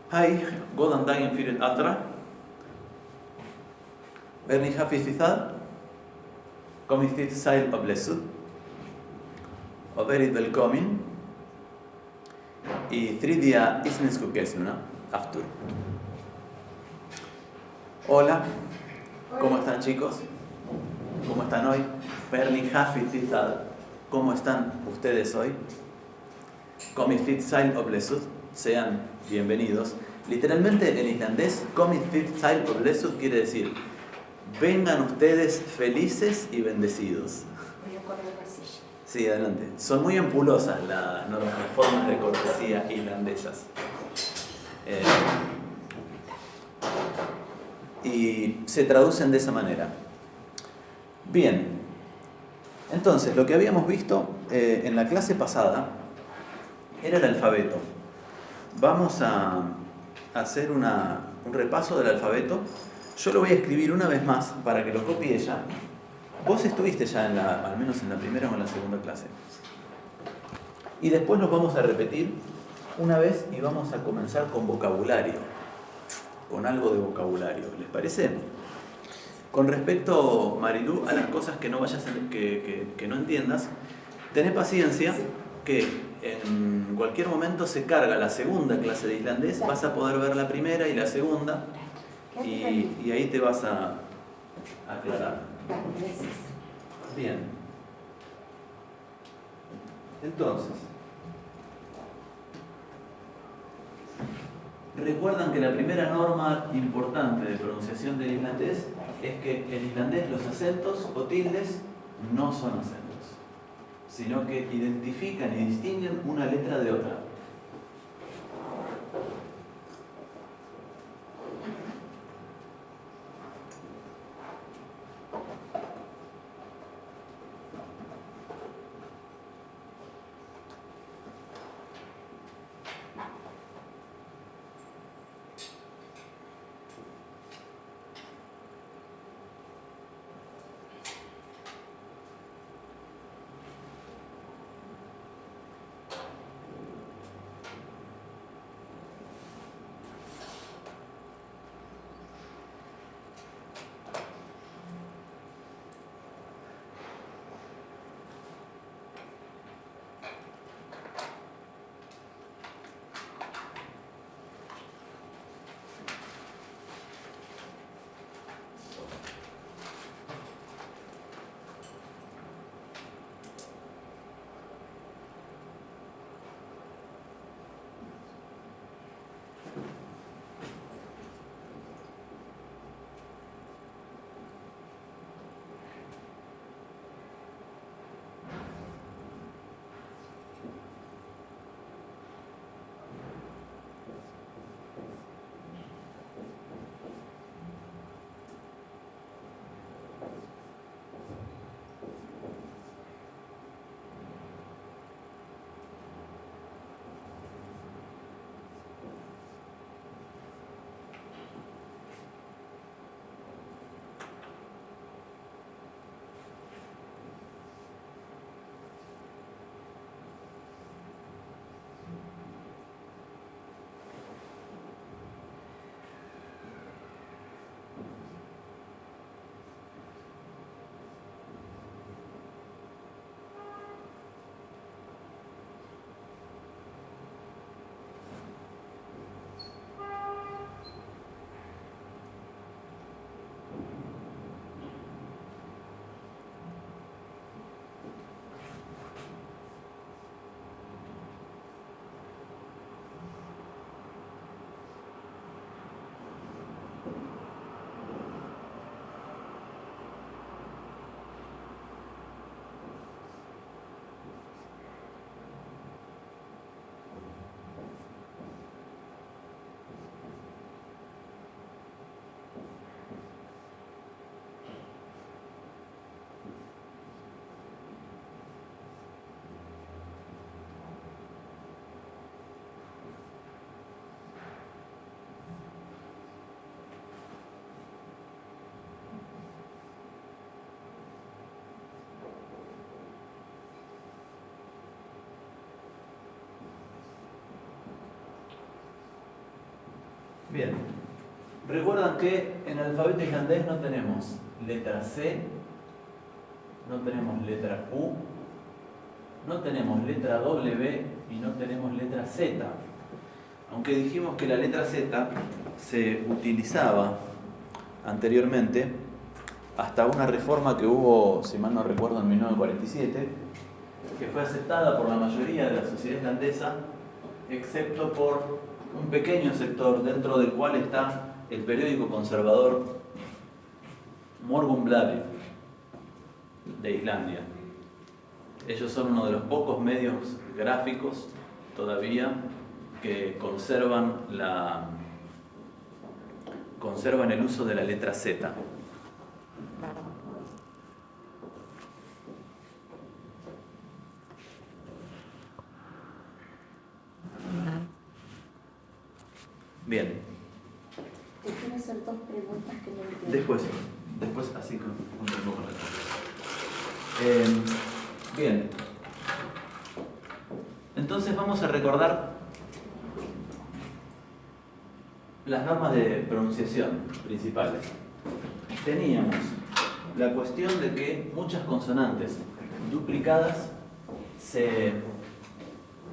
Hej, góðan daginn fyrir allra. Verið hafið þið það? Komið þið sæl og blessuð og verið velkomin í þriðja íslensku kennsluna aftur. Hola, ¿cómo están chicos? ¿Cómo están hoy? Verið hafið þið það? ¿Cómo están ustedes hoy? Komið þið sæl og blessuð. Sean bienvenidos. Literalmente en islandés, komið þið sæl og blessuð quiere decir vengan ustedes felices y bendecidos. Sí, adelante. Son muy ampulosas las formas de cortesía islandesas. Y se traducen de esa manera. Bien. Entonces, lo que habíamos visto en la clase pasada era el alfabeto. Vamos a hacer un repaso del alfabeto. Yo lo voy a escribir una vez más para que lo copie ya. Vos estuviste ya al menos en la primera o en la segunda clase. Y después nos vamos a repetir una vez y vamos a comenzar con vocabulario. Con algo de vocabulario. ¿Les parece? Con respecto, Marilú, a las cosas que no vayas que no entiendas, tené paciencia que en cualquier momento se carga la segunda clase de islandés, vas a poder ver la primera y la segunda y ahí te vas a aclarar. Bien. Entonces, recuerdan que la primera norma importante de pronunciación del islandés es que en islandés los acentos o tildes no son acentos, sino que identifican y distinguen una letra de otra. Bien. Recuerdan que en el alfabeto islandés no tenemos letra C, no tenemos letra Q, no tenemos letra W y no tenemos letra Z. Aunque dijimos que la letra Z se utilizaba anteriormente, hasta una reforma que hubo, si mal no recuerdo, en 1947, que fue aceptada por la mayoría de la sociedad islandesa, excepto por un pequeño sector dentro del cual está el periódico conservador Morgunblaðið de Islandia. Ellos son uno de los pocos medios gráficos todavía que conservan el uso de la letra Z. Bien. Te quiero hacer dos preguntas que no entiendo. Después así con un poco bien. Entonces vamos a recordar las normas de pronunciación principales. Teníamos la cuestión de que muchas consonantes duplicadas se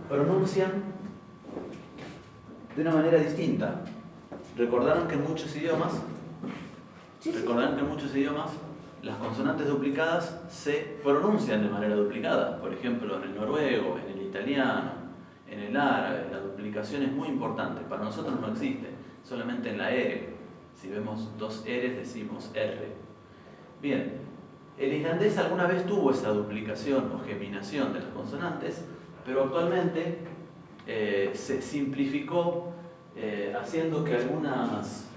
pronuncian de una manera distinta. ¿Recordaron que en muchos idiomas las consonantes duplicadas se pronuncian de manera duplicada? Por ejemplo, en el noruego, en el italiano, en el árabe, la duplicación es muy importante. Para nosotros no existe, solamente en la R. Si vemos dos R's decimos R. Bien, el islandés alguna vez tuvo esa duplicación o geminación de las consonantes, pero actualmente se simplificó haciendo que algunas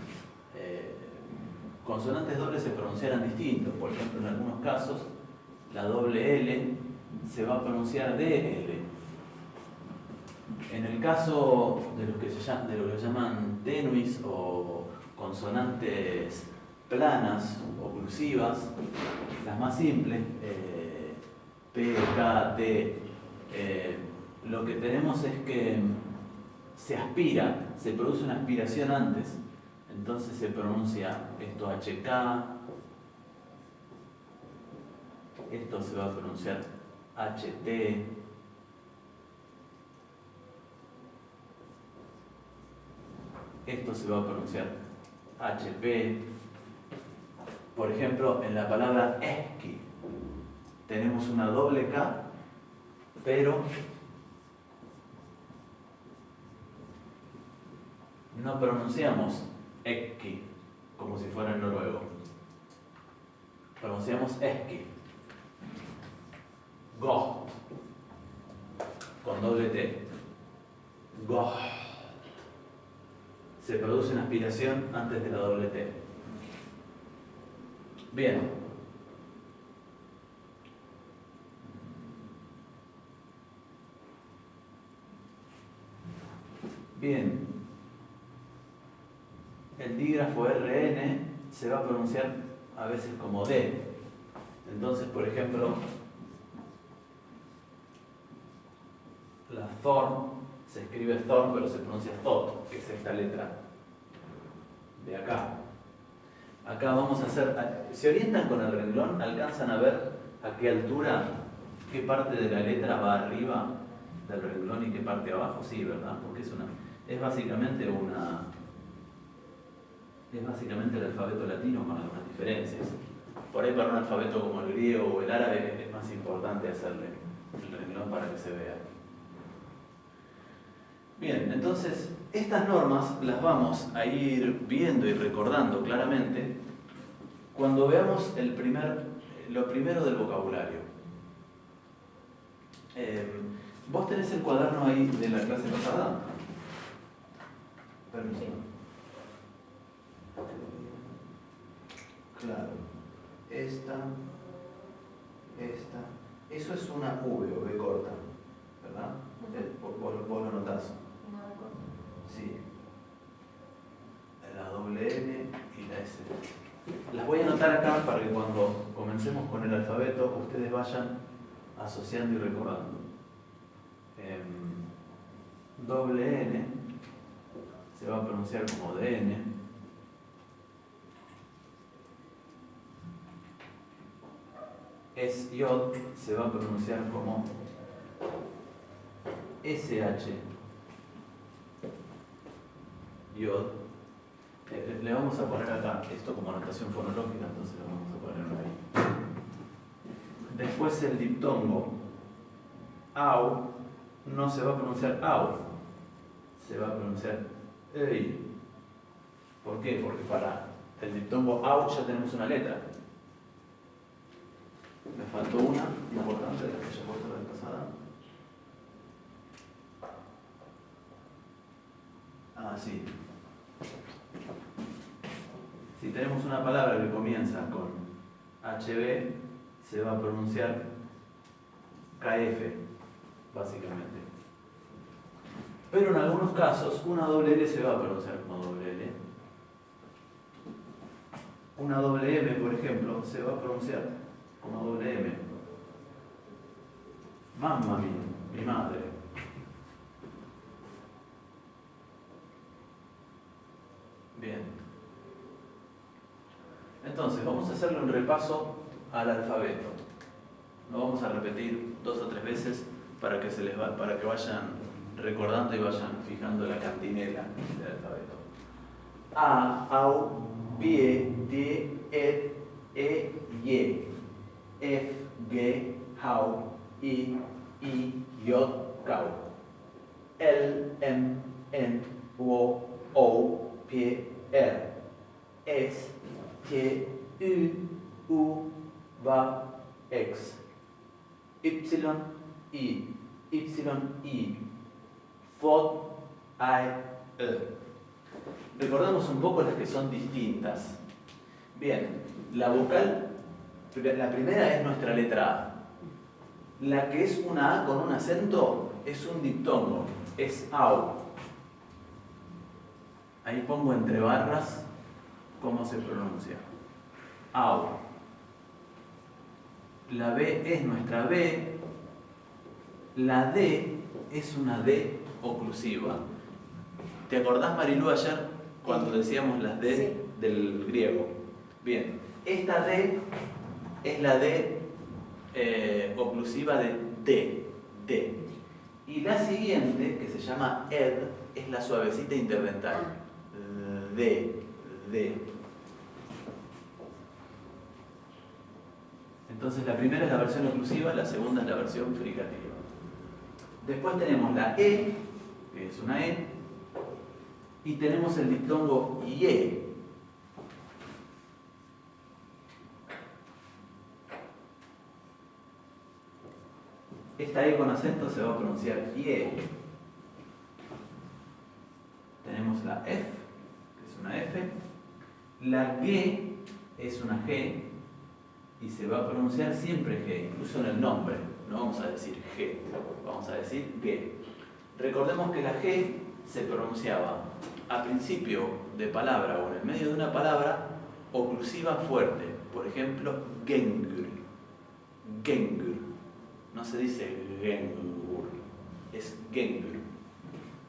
consonantes dobles se pronunciaran distintos. Por ejemplo, en algunos casos la doble L se va a pronunciar DL. En el caso de lo que se llaman tenuis o consonantes planas o oclusivas, las más simples, P, K, T, lo que tenemos es que se aspira, se produce una aspiración antes, entonces se pronuncia esto HK, esto se va a pronunciar HT, esto se va a pronunciar HP. Por ejemplo, en la palabra eski tenemos una doble K, pero no pronunciamos ekki como si fuera en noruego. Pronunciamos eski. Goht con doble T. Goht. Se produce una aspiración antes de la doble T. Bien. Bien. El dígrafo RN se va a pronunciar a veces como D. Entonces, por ejemplo, la Thorn se escribe Thorn, pero se pronuncia Thot, que es esta letra de acá. Acá vamos a hacer, si orientan con el renglón, alcanzan a ver a qué altura, qué parte de la letra va arriba del renglón y qué parte abajo. Sí, ¿verdad? Porque es básicamente el alfabeto latino con algunas diferencias. Por ahí para un alfabeto como el griego o el árabe es más importante hacerle el renglón para que se vea. Bien, entonces estas normas las vamos a ir viendo y recordando claramente cuando veamos lo primero del vocabulario. ¿Vos tenés el cuaderno ahí de la clase pasada? Permiso. Claro. Esta. Eso es una V o V corta, ¿verdad? Vos lo notás. Sí. La doble N y la S. Las voy a anotar acá para que cuando comencemos con el alfabeto ustedes vayan asociando y recordando. Doble N se va a pronunciar como DN. SJ se va a pronunciar como SH. Yod. Le vamos a poner acá esto como notación fonológica, entonces lo vamos a poner ahí. Después el diptongo au no se va a pronunciar au, se va a pronunciar ei. ¿Por qué? Porque para el diptongo au ya tenemos una letra. Me faltó una importante de la que ya puesto la vez pasada. Ah, sí. Si tenemos una palabra que comienza con HB, se va a pronunciar KF, básicamente. Pero en algunos casos, una doble L se va a pronunciar como doble L. Una doble M, por ejemplo, se va a pronunciar como doble M. Mamma mía, mi madre. Bien. Entonces, vamos a hacerle un repaso al alfabeto. Lo vamos a repetir 2 o 3 veces para que vayan recordando y vayan fijando la cantinela del alfabeto. A, au, pie, die, et, ye. F, G, hau, I, J, kau. L, M, N, O, P, R. S, T, U, V, X. Y, I, Fod, I, E. Recordamos un poco las que son distintas. Bien, la vocal, la primera es nuestra letra A. La que es una A con un acento es un diptongo, es AU. Ahí pongo entre barras cómo se pronuncia. AU. La B es nuestra B. La D es una D oclusiva. ¿Te acordás, Marilu, ayer cuando decíamos las D Sí. del griego? Bien, esta D es la D oclusiva de D. Y la siguiente, que se llama ED, es la suavecita interdental. D. Entonces la primera es la versión oclusiva, la segunda es la versión fricativa. Después tenemos la E, que es una E, y tenemos el diptongo IE. Esta E con acento se va a pronunciar IE. Tenemos la F, que es una F. La G es una G y se va a pronunciar siempre G, incluso en el nombre. No vamos a decir G, vamos a decir G. Recordemos que la G se pronunciaba a principio de palabra o en el medio de una palabra oclusiva fuerte. Por ejemplo, gengur. No se dice gengur, es gengur.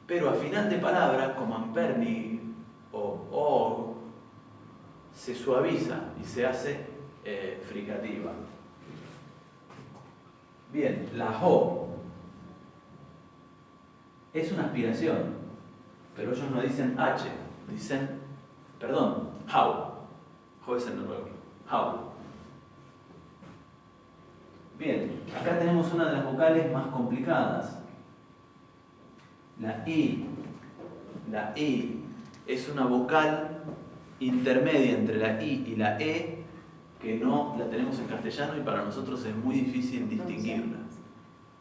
Pero a final de palabra, como amperni o se suaviza y se hace fricativa. Bien, la Jo es una aspiración, pero ellos no dicen H, dicen, Hau. Jo es en noruego, Hau. Bien, acá tenemos una de las vocales más complicadas. La I. La I es una vocal intermedia entre la I y la E que no la tenemos en castellano y para nosotros es muy difícil distinguirla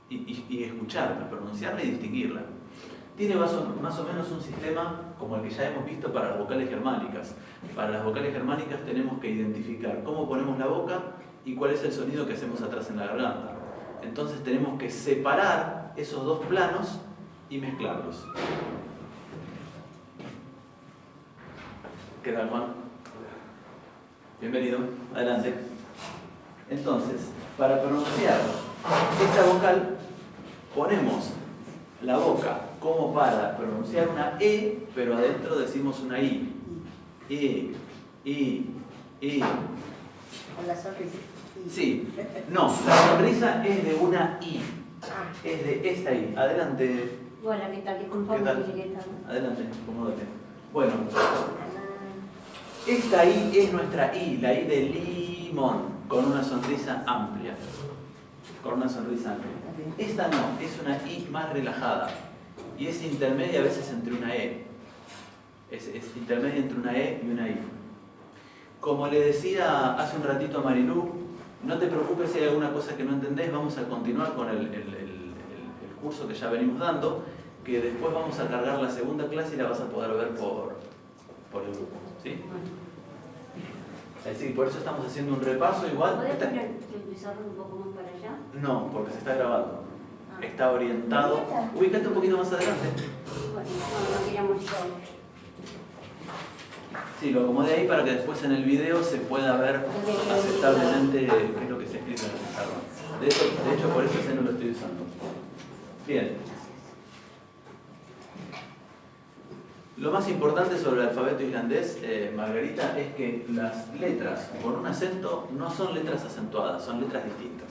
y escucharla, pronunciarla y distinguirla. Tiene más o menos un sistema como el que ya hemos visto para las vocales germánicas. Para las vocales germánicas tenemos que identificar cómo ponemos la boca y cuál es el sonido que hacemos atrás en la garganta. Entonces tenemos que separar esos dos planos y mezclarlos. ¿Qué tal, Juan? Bienvenido, adelante. Entonces, para pronunciar esta vocal, ponemos la boca como para pronunciar una E, pero adentro decimos una I. I. Con la sonrisa. Sí, no, la sonrisa es de una I. Ah. Es de esta I. Adelante. Hola, ¿qué tal? Disculpame ¿Qué tal? que llegué tarde. Adelante, acomódate. Bueno, esta I es nuestra I, la I de limón, con una sonrisa amplia. Con una sonrisa amplia. Esta no, es una I más relajada. Y es intermedia a veces entre una E. Es intermedia entre una E y una I. Como le decía hace un ratito a Marilú, no te preocupes si hay alguna cosa que no entendés, vamos a continuar con el curso que ya venimos dando, que después vamos a cargar la segunda clase y la vas a poder ver por el grupo. ¿Sí? Así, por eso estamos haciendo un repaso igual. ¿Podés poner el pizarrón un poco más para allá? No, porque se está grabando. Está orientado. Ubícate un poquito más adelante. Bueno, no queríamos yo. Sí, lo acomodé ahí para que después en el video se pueda ver aceptablemente qué es lo que se escribe en el pizarrón. De hecho, por eso ese no lo estoy usando. Bien. Lo más importante sobre el alfabeto islandés, Margarita, es que las letras con un acento no son letras acentuadas, son letras distintas.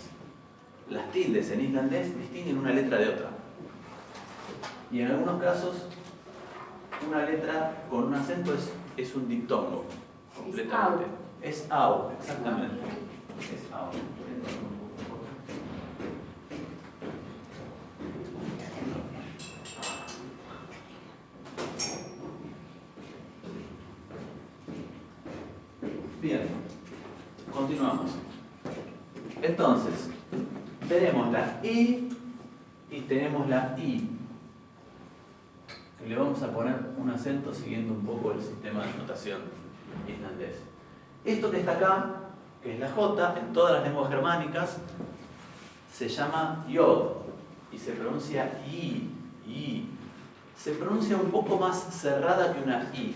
Las tildes en islandés distinguen una letra de otra. Y en algunos casos, una letra con un acento es un diptongo, completamente. Es au, exactamente. Es au. Bien, continuamos. Entonces, tenemos la I y tenemos la I. Y le vamos a poner un acento siguiendo un poco el sistema de notación islandés. Esto que está acá, que es la J, en todas las lenguas germánicas, se llama Yod y se pronuncia I. Se pronuncia un poco más cerrada que una I.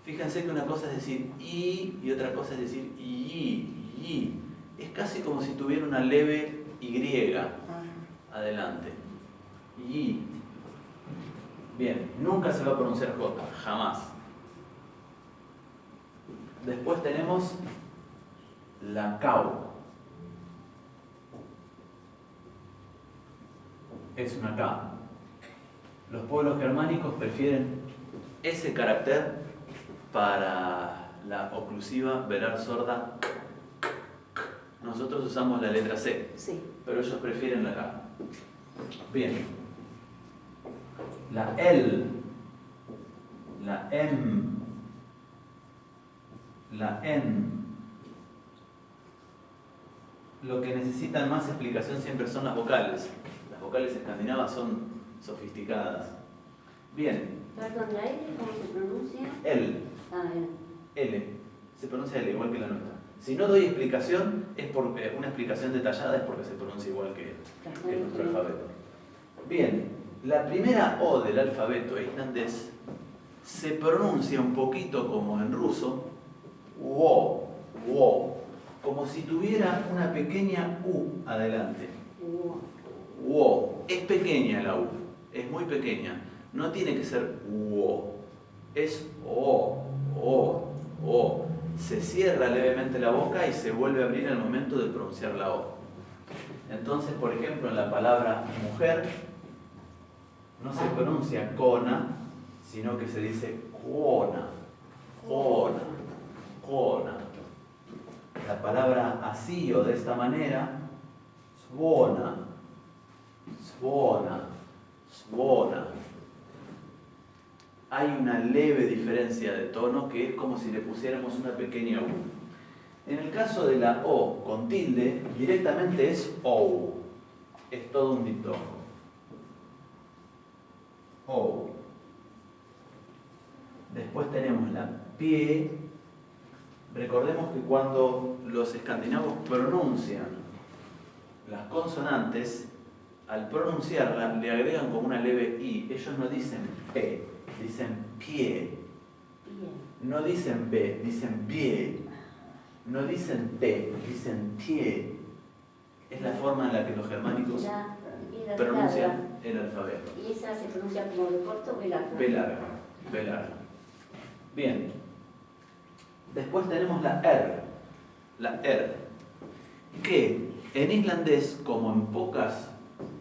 Fíjense que una cosa es decir I y otra cosa es decir I. Es casi como si tuviera una leve Y adelante. I. Bien, nunca se va a pronunciar J, jamás. Después tenemos la Kau. Es una K. Los pueblos germánicos prefieren ese carácter para la oclusiva velar sorda. Nosotros usamos la letra C, Sí. pero ellos prefieren la K. Bien. La L, la M, la N. Lo que necesitan más explicación siempre son las vocales. Las vocales escandinavas son sofisticadas. Bien. Perdón, ¿la L cómo se pronuncia? L. Ah, L. Se pronuncia L, igual que la nuestra. Si no doy explicación, una explicación detallada es porque se pronuncia igual que nuestro alfabeto. Bien. La primera O del alfabeto islandés se pronuncia un poquito como en ruso, wo, como si tuviera una pequeña U adelante. Wo. Es pequeña la U, es muy pequeña. No tiene que ser wo, es o. Se cierra levemente la boca y se vuelve a abrir al momento de pronunciar la O. Entonces, por ejemplo, en la palabra mujer, no se pronuncia cona, sino que se dice cona. La palabra así o de esta manera, svona. Hay una leve diferencia de tono que es como si le pusiéramos una pequeña U. En el caso de la O con tilde, directamente es OU. Es todo un diptongo. O. Después tenemos la pie. Recordemos que cuando los escandinavos pronuncian las consonantes, al pronunciarla le agregan como una leve I. Ellos no dicen P, dicen pie. No dicen B, dicen pie. No dicen T, dicen tie. Es la forma en la que los germánicos pronuncian el alfabeto. ¿Y esa se pronuncia como B corto o B larga? B larga, B larga. Bien. Después tenemos la R, que en islandés, como en pocas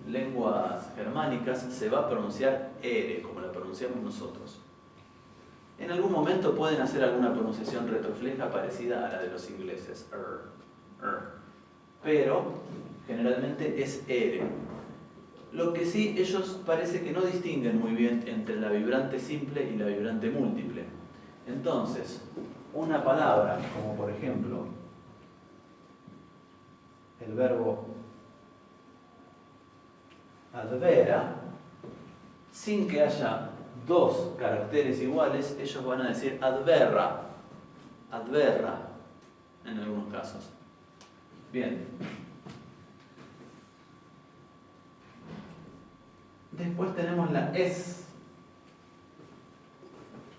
lenguas germánicas, se va a pronunciar R, como la pronunciamos nosotros. En algún momento pueden hacer alguna pronunciación retrofleja parecida a la de los ingleses, pero generalmente es R. Lo que sí, ellos parece que no distinguen muy bien entre la vibrante simple y la vibrante múltiple. Entonces, una palabra como por ejemplo el verbo advera, sin que haya dos caracteres iguales, ellos van a decir adverra, en algunos casos. Bien. Después tenemos la S.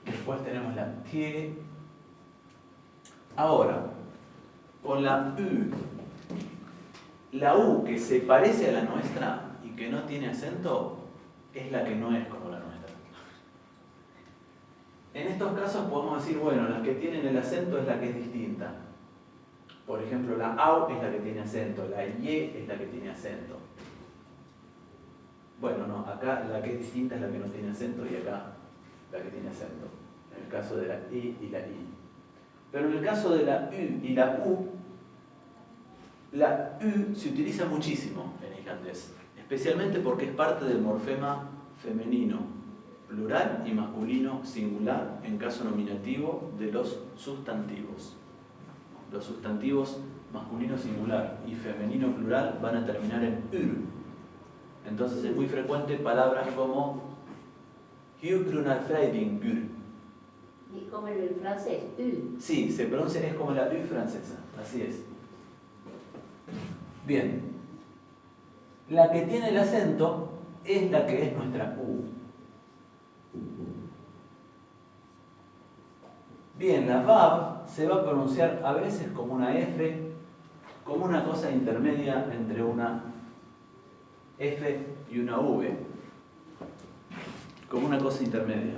Después tenemos la T. Ahora, con la U. La U que se parece a la nuestra y que no tiene acento es la que no es como la nuestra. En estos casos podemos decir, bueno, las que tienen el acento es la que es distinta. Por ejemplo, la AU es la que tiene acento, la Y es la que tiene acento. Bueno, no, acá la que es distinta es la que no tiene acento y acá la que tiene acento. En el caso de la I y la I. Pero en el caso de la U y la U se utiliza muchísimo en islandés, especialmente porque es parte del morfema femenino, plural y masculino singular en caso nominativo de los sustantivos. Los sustantivos masculino singular y femenino plural van a terminar en ur. Entonces es muy frecuente palabras como Hugrunarfreidingur. ¿Y como en el francés? U. Sí, se pronuncia, es como la U francesa, así es. Bien. La que tiene el acento es la que es nuestra U. Bien, la VAV se va a pronunciar a veces como una F, como una cosa intermedia entre una F y una V, como una cosa intermedia.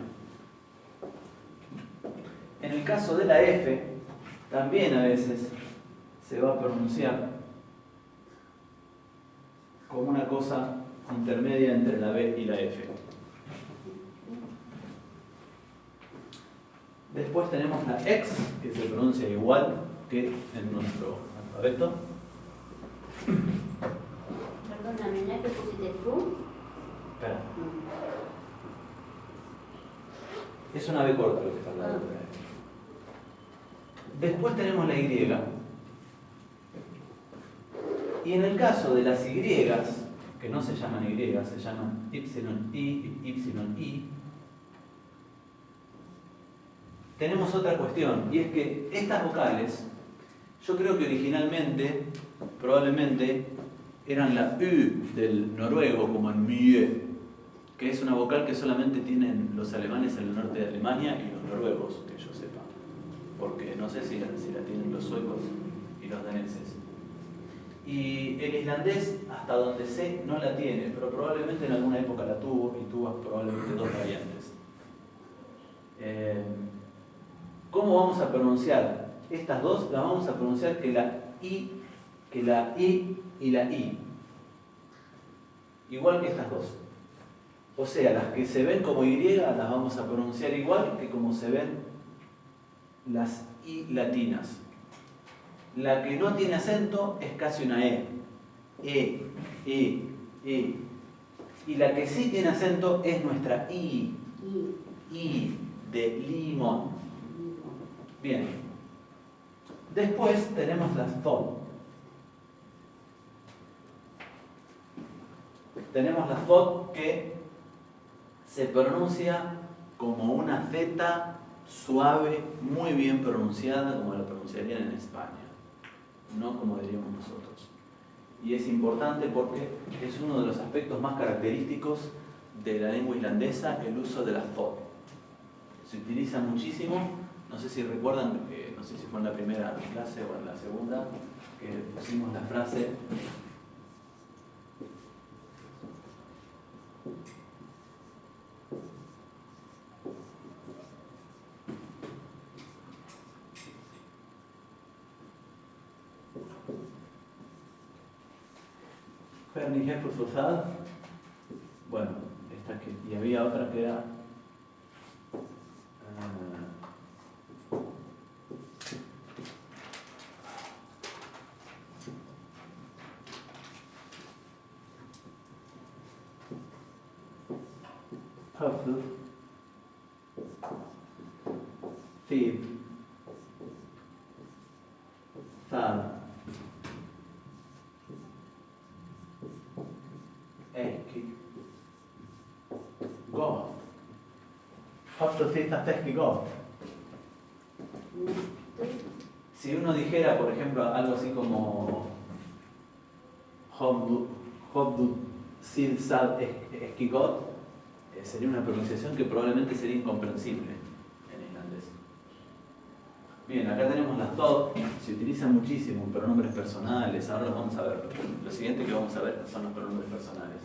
En el caso de la F, también a veces se va a pronunciar como una cosa intermedia entre la B y la F. Después tenemos la X, que se pronuncia igual que en nuestro alfabeto. Perdóname, ¿no es que pusiste fru? Espera. Es una B corta lo que está hablando. Después tenemos la Y. Y en el caso de las Y, que no se llaman Y, se llaman YI y YI, tenemos otra cuestión, y es que estas vocales, yo creo que originalmente, probablemente, eran la U del noruego, como en mie, que es una vocal que solamente tienen los alemanes en el norte de Alemania y los noruegos, que yo sepa, porque no sé si la tienen los suecos y los daneses. Y el islandés, hasta donde sé, no la tiene, pero probablemente en alguna época la tuvo, y tuvo probablemente dos variantes. ¿Cómo vamos a pronunciar estas dos? Las vamos a pronunciar que la I y la I. Igual que estas dos. O sea, las que se ven como Y las vamos a pronunciar igual que como se ven las I latinas. La que no tiene acento es casi una E. E. Y la que sí tiene acento es nuestra I. I de limón. Bien. Después tenemos las THOD. Tenemos la THOD que se pronuncia como una Z suave, muy bien pronunciada, como la pronunciarían en España, no como diríamos nosotros. Y es importante porque es uno de los aspectos más característicos de la lengua islandesa, el uso de la THOD. Se utiliza muchísimo, no sé si recuerdan, no sé si fue en la primera clase o en la segunda, que pusimos la frase Fernigefusfosad. Bueno, esta que. Y había otra que era. Höfl, Fib, Thal, Eki, Goth. Höfl, Fib, Thal, Eki, Goth. Si uno dijera, por ejemplo, algo así como Hobdu, Sil, Sad, Eskigot, sería una pronunciación que probablemente sería incomprensible en islandés. Bien, acá tenemos las Thod, se utilizan muchísimo en pronombres personales, ahora los vamos a ver. Lo siguiente que vamos a ver son los pronombres personales.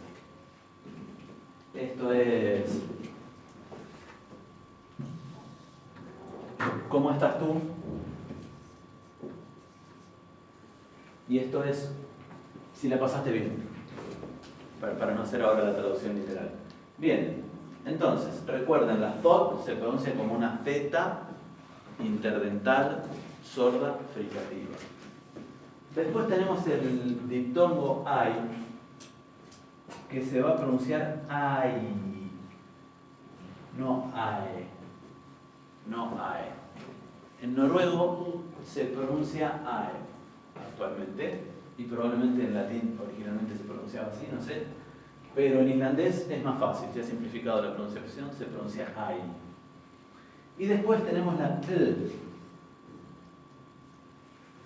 Esto es... ¿Cómo estás tú? Y esto es si la pasaste bien, para no hacer ahora la traducción literal. Bien, entonces, recuerden, la Thod se pronuncia como una Z interdental sorda fricativa. Después tenemos el diptongo ai, que se va a pronunciar ai, no ae, no ae. En noruego se pronuncia ae actualmente, y probablemente en latín originalmente se pronunciaba así, no sé. Pero en islandés es más fácil, se ha simplificado la pronunciación, se pronuncia ai. Y después tenemos la t,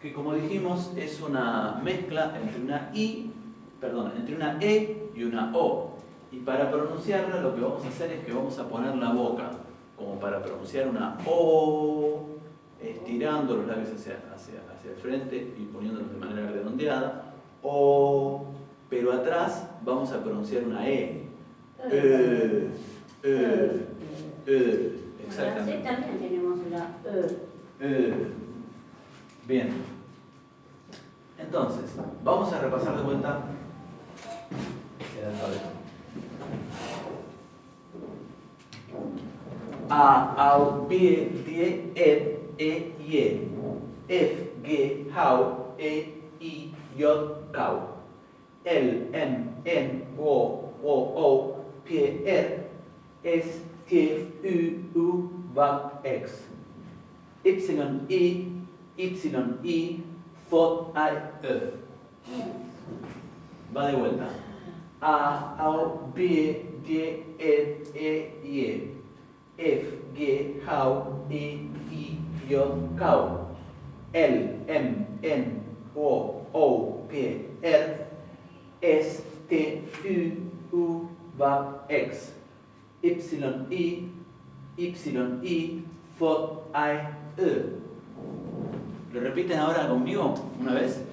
que como dijimos es una mezcla entre entre una e y una o. Y para pronunciarla lo que vamos a hacer es que vamos a poner la boca, como para pronunciar una o, estirando los labios hacia el frente y poniéndolos de manera redondeada, o... Pero atrás vamos a pronunciar una E. Exactamente. En también tenemos la Bien. Entonces, vamos a repasar de vuelta el alfabeto. A, Au, B, D, E, Y, F, G, Hau, E, I, J, Kau. L, M, N, O, P, R, S, T, U, V, X. Y, I, F, E. Va de vuelta. A, Au, B, D, E, Y, F, G, Hau, E, I, J, Kau. L, M, N, O, P, R, S, T, U, V, X. Y, F, E. ¿Lo repiten ahora conmigo una vez?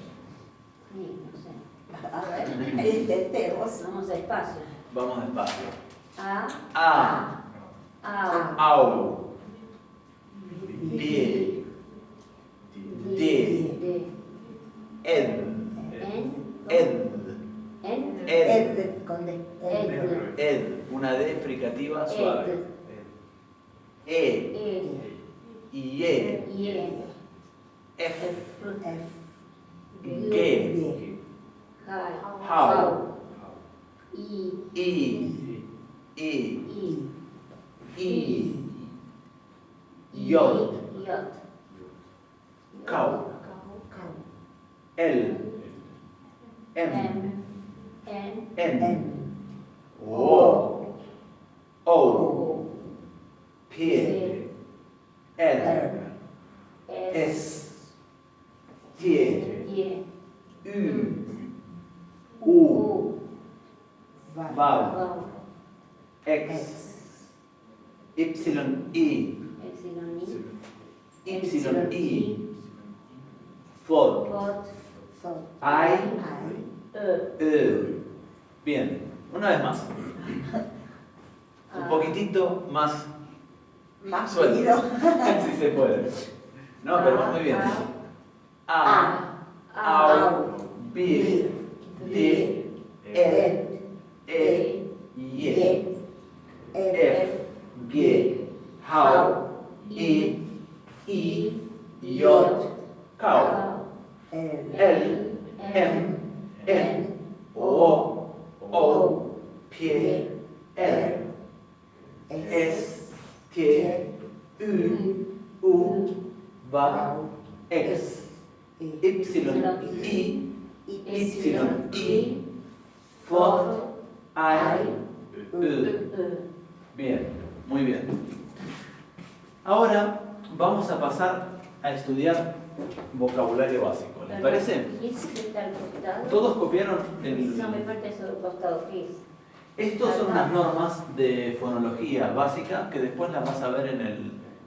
Sí, no sé. A ver, intentemos. Vamos despacio. Vamos despacio. A, Au, B, D, Ed, Con D. Ed, una D fricativa suave. E, I, F, G, Hau, I, J, Kau, L, M, N, O, P, R, S, T, U, V, X, Y, Fod, I, Bien, una vez más. Un poquitito más suelto. fluido. Si se puede. No, pero va muy bien. A, Au, B, D, et, ye, f, ge, hau, i, yot, kau, el, em, en, o, pie, er, es, tie, u, va, ex, y, fot, Bien, muy bien. Ahora vamos a pasar a estudiar vocabulario básico. ¿Les parece? ¿Qué es que está al costado? ¿Todos copiaron el...? No me falta eso del costado, ¿qué es? Estos son unas normas de fonología básica que después las vas a ver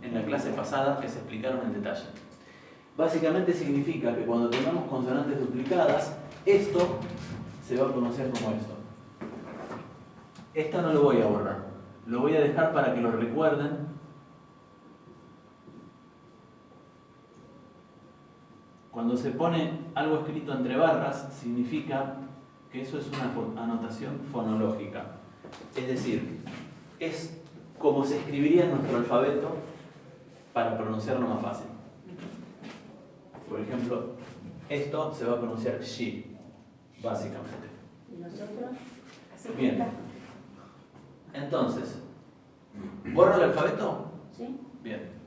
en la clase pasada que se explicaron en detalle. Básicamente significa que cuando tengamos consonantes duplicadas, esto se va a pronunciar como esto. Esto no lo voy a borrar, lo voy a dejar para que lo recuerden. Cuando se pone algo escrito entre barras, significa que eso es una anotación fonológica. Es decir, es como se escribiría en nuestro alfabeto para pronunciarlo más fácil. Por ejemplo, esto se va a pronunciar she, básicamente. ¿Y nosotros? Bien. Entonces, ¿borro el alfabeto? ¿Sí? Bien.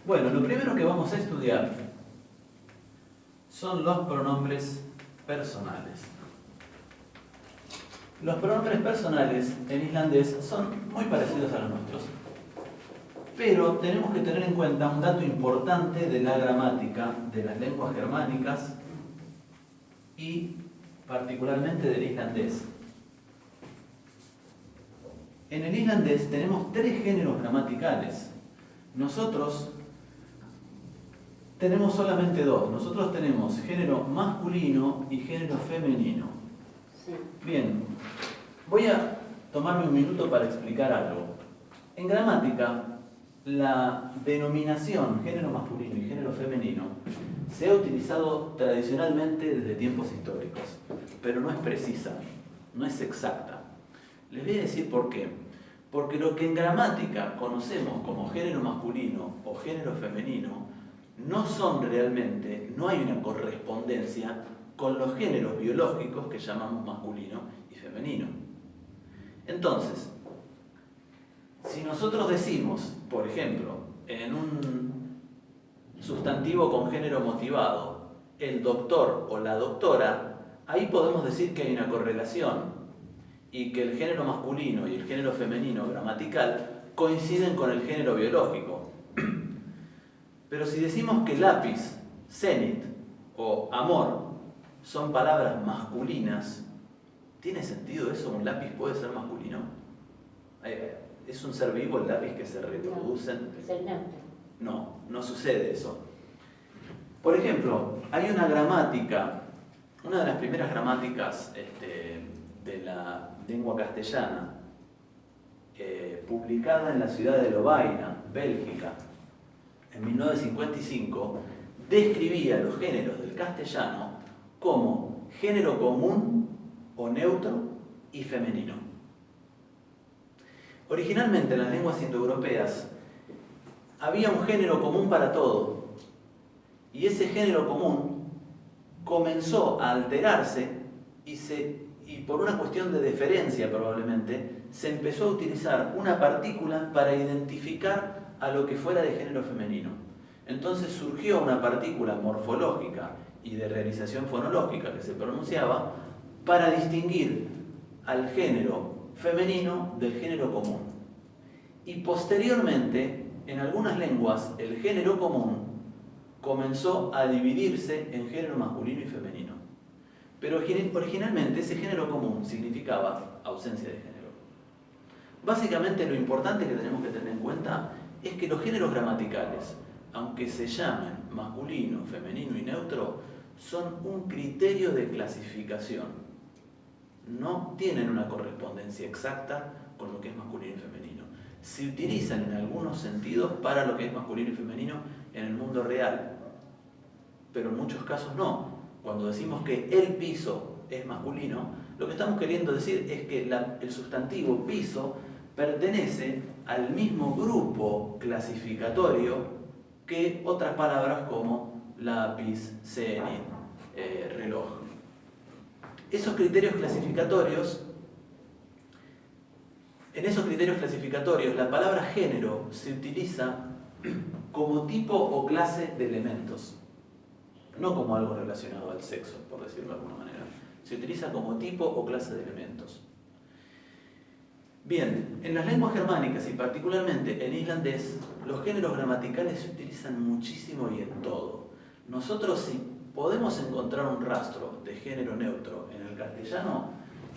Bueno, lo primero que vamos a estudiar son los pronombres personales. Los pronombres personales en islandés son muy parecidos a los nuestros, pero tenemos que tener en cuenta un dato importante de la gramática de las lenguas germánicas y particularmente del islandés. En el islandés tenemos 3 géneros gramaticales. Nosotros tenemos solamente 2. Nosotros tenemos género masculino y género femenino. Sí. Bien, voy a tomarme un minuto para explicar algo. En gramática, la denominación género masculino y género femenino se ha utilizado tradicionalmente desde tiempos históricos, pero no es precisa, no es exacta. Les voy a decir por qué. Porque lo que en gramática conocemos como género masculino o género femenino no son realmente, no hay una correspondencia con los géneros biológicos que llamamos masculino y femenino. Entonces, si nosotros decimos, por ejemplo, en un sustantivo con género motivado, el doctor o la doctora, ahí podemos decir que hay una correlación y que el género masculino y el género femenino gramatical coinciden con el género biológico. Pero si decimos que lápiz, cenit o amor son palabras masculinas, ¿tiene sentido eso? ¿Un lápiz puede ser masculino? ¿Es un ser vivo el lápiz que se reproducen? Es el neutro. No, no sucede eso. Por ejemplo, hay una gramática, una de las primeras gramáticas de la lengua castellana, publicada en la ciudad de Lovaina, Bélgica, en 1955, describía los géneros del castellano como género común o neutro y femenino. Originalmente en las lenguas indoeuropeas había un género común para todo, y ese género común comenzó a alterarse y por una cuestión de deferencia probablemente, se empezó a utilizar una partícula para identificar a lo que fuera de género femenino. Entonces surgió una partícula morfológica y de realización fonológica que se pronunciaba para distinguir al género femenino del género común. Y posteriormente, en algunas lenguas, el género común comenzó a dividirse en género masculino y femenino. Pero originalmente ese género común significaba ausencia de género. Básicamente lo importante que tenemos que tener en cuenta es que los géneros gramaticales, aunque se llamen masculino, femenino y neutro, son un criterio de clasificación. No tienen una correspondencia exacta con lo que es masculino y femenino. se utilizan en algunos sentidos para lo que es masculino y femenino en el mundo real, pero en muchos casos no. Cuando decimos que el piso es masculino, lo que estamos queriendo decir es que el sustantivo piso pertenece al mismo grupo clasificatorio que otras palabras como lápiz, cenit, reloj. Esos criterios clasificatorios, en esos criterios clasificatorios, la palabra género se utiliza como tipo o clase de elementos, no como algo relacionado al sexo, por decirlo de alguna manera. Se utiliza como tipo o clase de elementos. Bien, en las lenguas germánicas y particularmente en islandés, los géneros gramaticales se utilizan muchísimo y en todo. Nosotros, si podemos encontrar un rastro de género neutro en el castellano,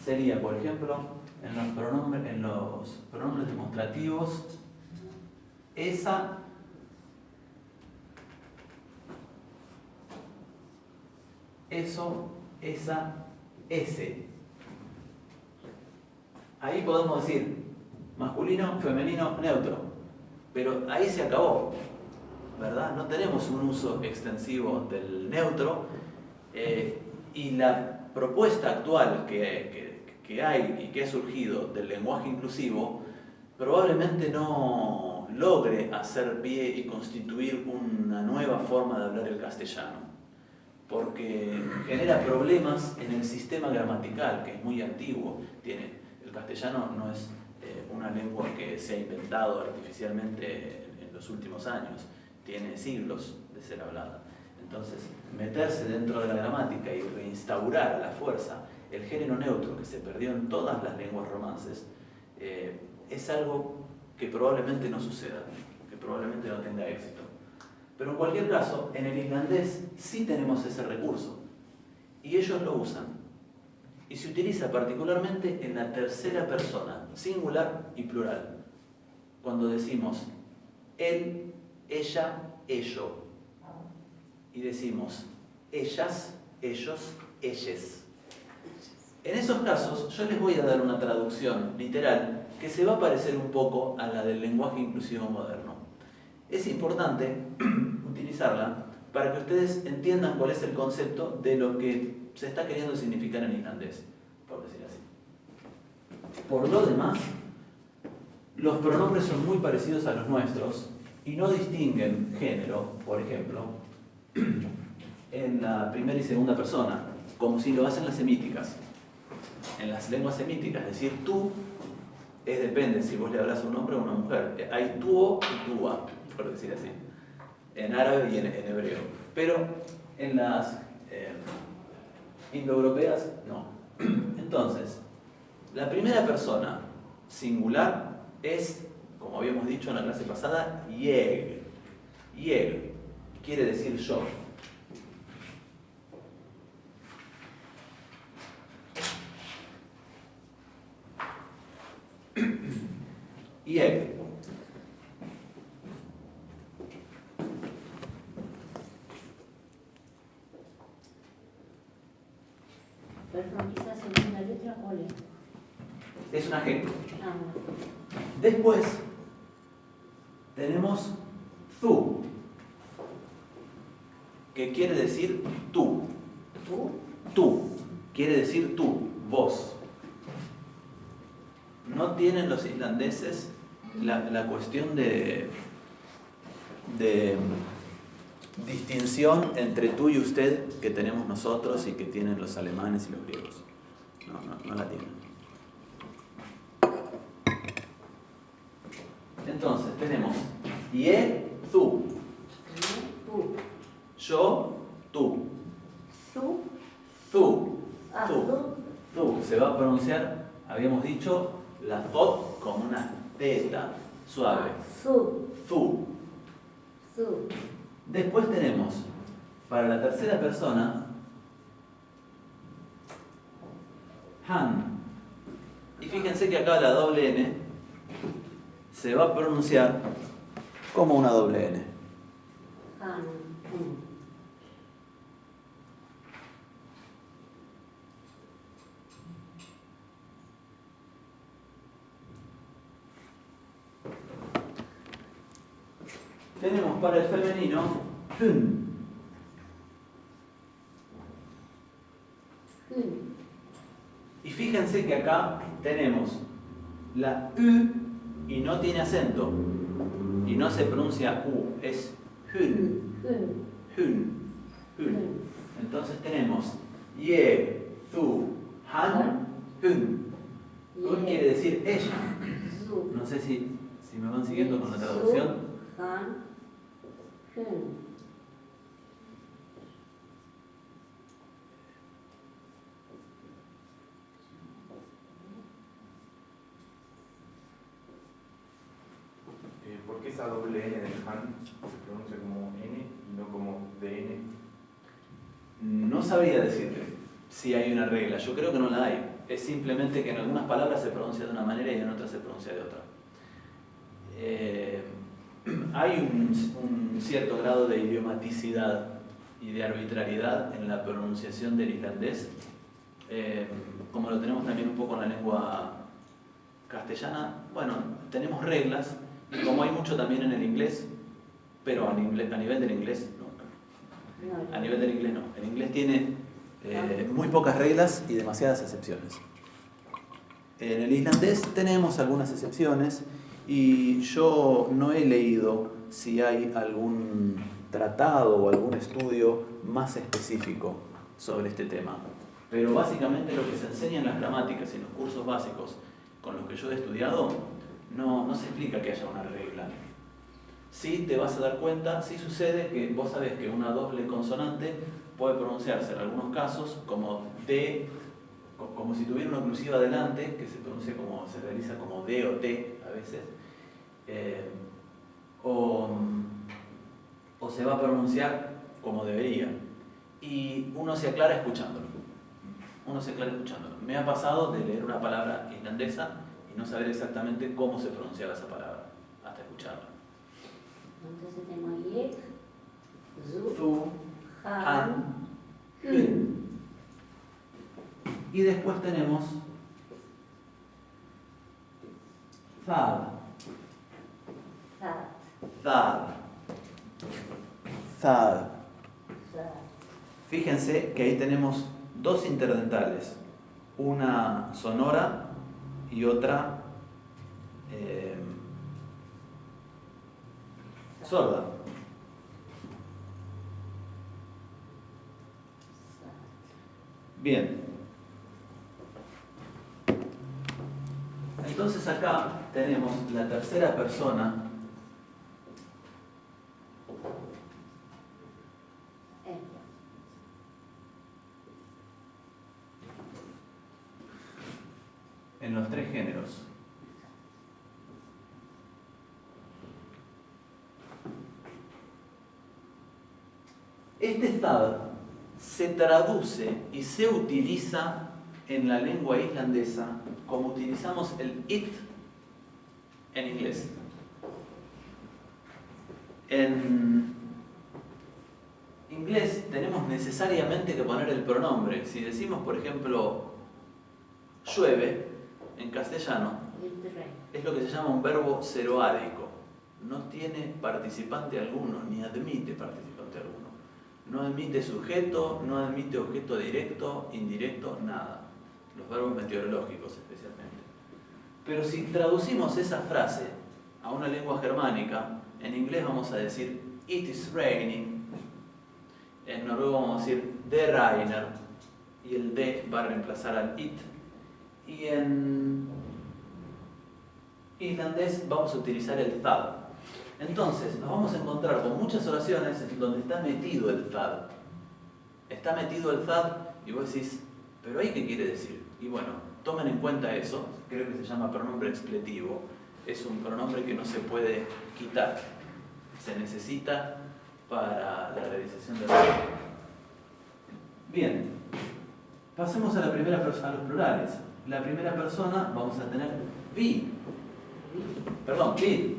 sería, por ejemplo, en los pronombres demostrativos, esa, eso, esa, ese. Ahí podemos decir masculino, femenino, neutro, pero ahí se acabó, ¿verdad? No tenemos un uso extensivo del neutro, y la propuesta actual que hay y que ha surgido del lenguaje inclusivo probablemente no logre hacer pie y constituir una nueva forma de hablar el castellano, porque genera problemas en el sistema gramatical, que es muy antiguo. El castellano no es una lengua que se ha inventado artificialmente en los últimos años, tiene siglos de ser hablada. Entonces, meterse dentro de la gramática y reinstaurar a la fuerza el género neutro que se perdió en todas las lenguas romances, es algo que probablemente no suceda, que probablemente no tenga éxito. Pero en cualquier caso, en el islandés sí tenemos ese recurso, y ellos lo usan. Y se utiliza particularmente en la tercera persona, singular y plural. Cuando decimos él, ella, ello. Y decimos ellas, ellos, elles. En esos casos, yo les voy a dar una traducción literal que se va a parecer un poco a la del lenguaje inclusivo moderno. Es importante utilizarla para que ustedes entiendan cuál es el concepto de lo que se está queriendo significar en islandés, por decir así. Por lo demás, los pronombres son muy parecidos a los nuestros y no distinguen género, por ejemplo, en la primera y segunda persona, como si lo hacen las semíticas. En las lenguas semíticas, decir tú depende si vos le hablas a un hombre o a una mujer. Hay tuo y tua, por decir así, en árabe y en hebreo. Pero en las indoeuropeas, no. Entonces, la primera persona singular es, como habíamos dicho en la clase pasada, jeg. Jeg quiere decir yo. Jeg. Perdón, quizás en una letra o le. Es una G. Ah, Después tenemos tú, que quiere decir tú. ¿tú? Tú quiere decir tú, vos. No tienen los islandeses la cuestión de distinción entre tú y usted que tenemos nosotros y que tienen los alemanes y los griegos. No la tienen. Entonces tenemos ye, tú, ¿tú? yo, tú, ¿tú? tú, Ah, tú, ¿tú? tú. Se va a pronunciar, habíamos dicho, la thot como una teta suave. Su. Tú. Su. Después tenemos, para la tercera persona, han. Y fíjense que acá la doble N se va a pronunciar como una doble N. Han. tenemos para el femenino hun. Y fíjense que acá tenemos la U y no tiene acento. Y no se pronuncia U, es hun. Hun. Entonces tenemos ye, zu, han, hun. Hun quiere decir ella. No sé si me van siguiendo con la traducción. ¿Por qué esa doble N del Han se pronuncia como N y no como DN? No sabría decirte si hay una regla. Yo creo que no la hay. Es simplemente que en algunas palabras se pronuncia de una manera y en otras se pronuncia de otra. Hay un cierto grado de idiomaticidad y de arbitrariedad en la pronunciación del islandés, como lo tenemos también un poco en la lengua castellana. Bueno, tenemos reglas, y como hay mucho también en el inglés, pero a nivel del inglés no. A nivel del inglés no. El inglés tiene muy pocas reglas y demasiadas excepciones. En el islandés tenemos algunas excepciones y yo no he leído si hay algún tratado o algún estudio más específico sobre este tema. Pero básicamente lo que se enseña en las gramáticas y en los cursos básicos con los que yo he estudiado, no se explica que haya una regla. Sí te vas a dar cuenta, sí sucede que vos sabés que una doble consonante puede pronunciarse en algunos casos como D, como si tuviera una oclusiva adelante, que se realiza como D o T a veces, o se va a pronunciar como debería. Y uno se aclara escuchándolo. Me ha pasado de leer una palabra islandesa y no saber exactamente cómo se pronunciaba esa palabra hasta escucharla. Entonces tenemos yek, Zu, han, hun. Y después tenemos thad. Fíjense que ahí tenemos dos interdentales, una sonora y otra sorda. Bien. Entonces acá tenemos la tercera persona. En los tres géneros. Este estado se traduce y se utiliza en la lengua islandesa como utilizamos el it en inglés. En inglés tenemos necesariamente que poner el pronombre. Si decimos, por ejemplo, llueve, en castellano, es lo que se llama un verbo ceroádico. No tiene participante alguno, ni admite participante alguno. No admite sujeto, no admite objeto directo, indirecto, nada. Los verbos meteorológicos especialmente. Pero si traducimos esa frase a una lengua germánica, en inglés vamos a decir it is raining, en noruego vamos a decir det regner, y el de va a reemplazar al it. Y en islandés vamos a utilizar el thad. Entonces nos vamos a encontrar con muchas oraciones donde está metido el thad. Está metido el thad y vos decís, ¿pero ahí qué quiere decir? Y bueno, tomen en cuenta eso, creo que se llama pronombre expletivo. Es un pronombre que no se puede quitar. Se necesita para la realización del verbo. Bien, pasemos a la primera persona, a los plurales. La primera persona vamos a tener vi. Perdón, vid.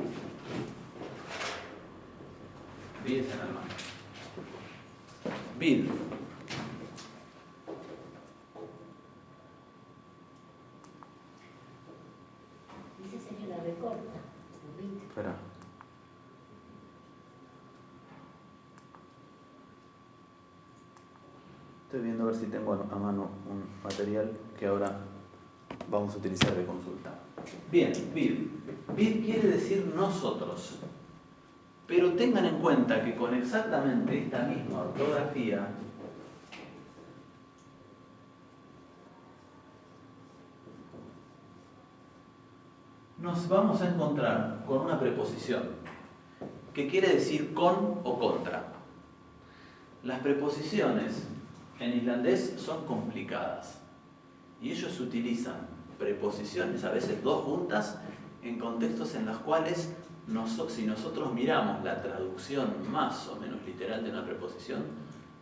Vid es en alemán. Vid. Dice señora recorta. Espera. Estoy viendo a ver si tengo a mano un material que ahora vamos a utilizar de consulta. Bien, vid. Vid quiere decir nosotros. Pero tengan en cuenta que con exactamente esta misma ortografía nos vamos a encontrar con una preposición que quiere decir con o contra. Las preposiciones en islandés son complicadas y ellos utilizan preposiciones, a veces dos juntas, en contextos en los cuales si nosotros miramos la traducción más o menos literal de una preposición,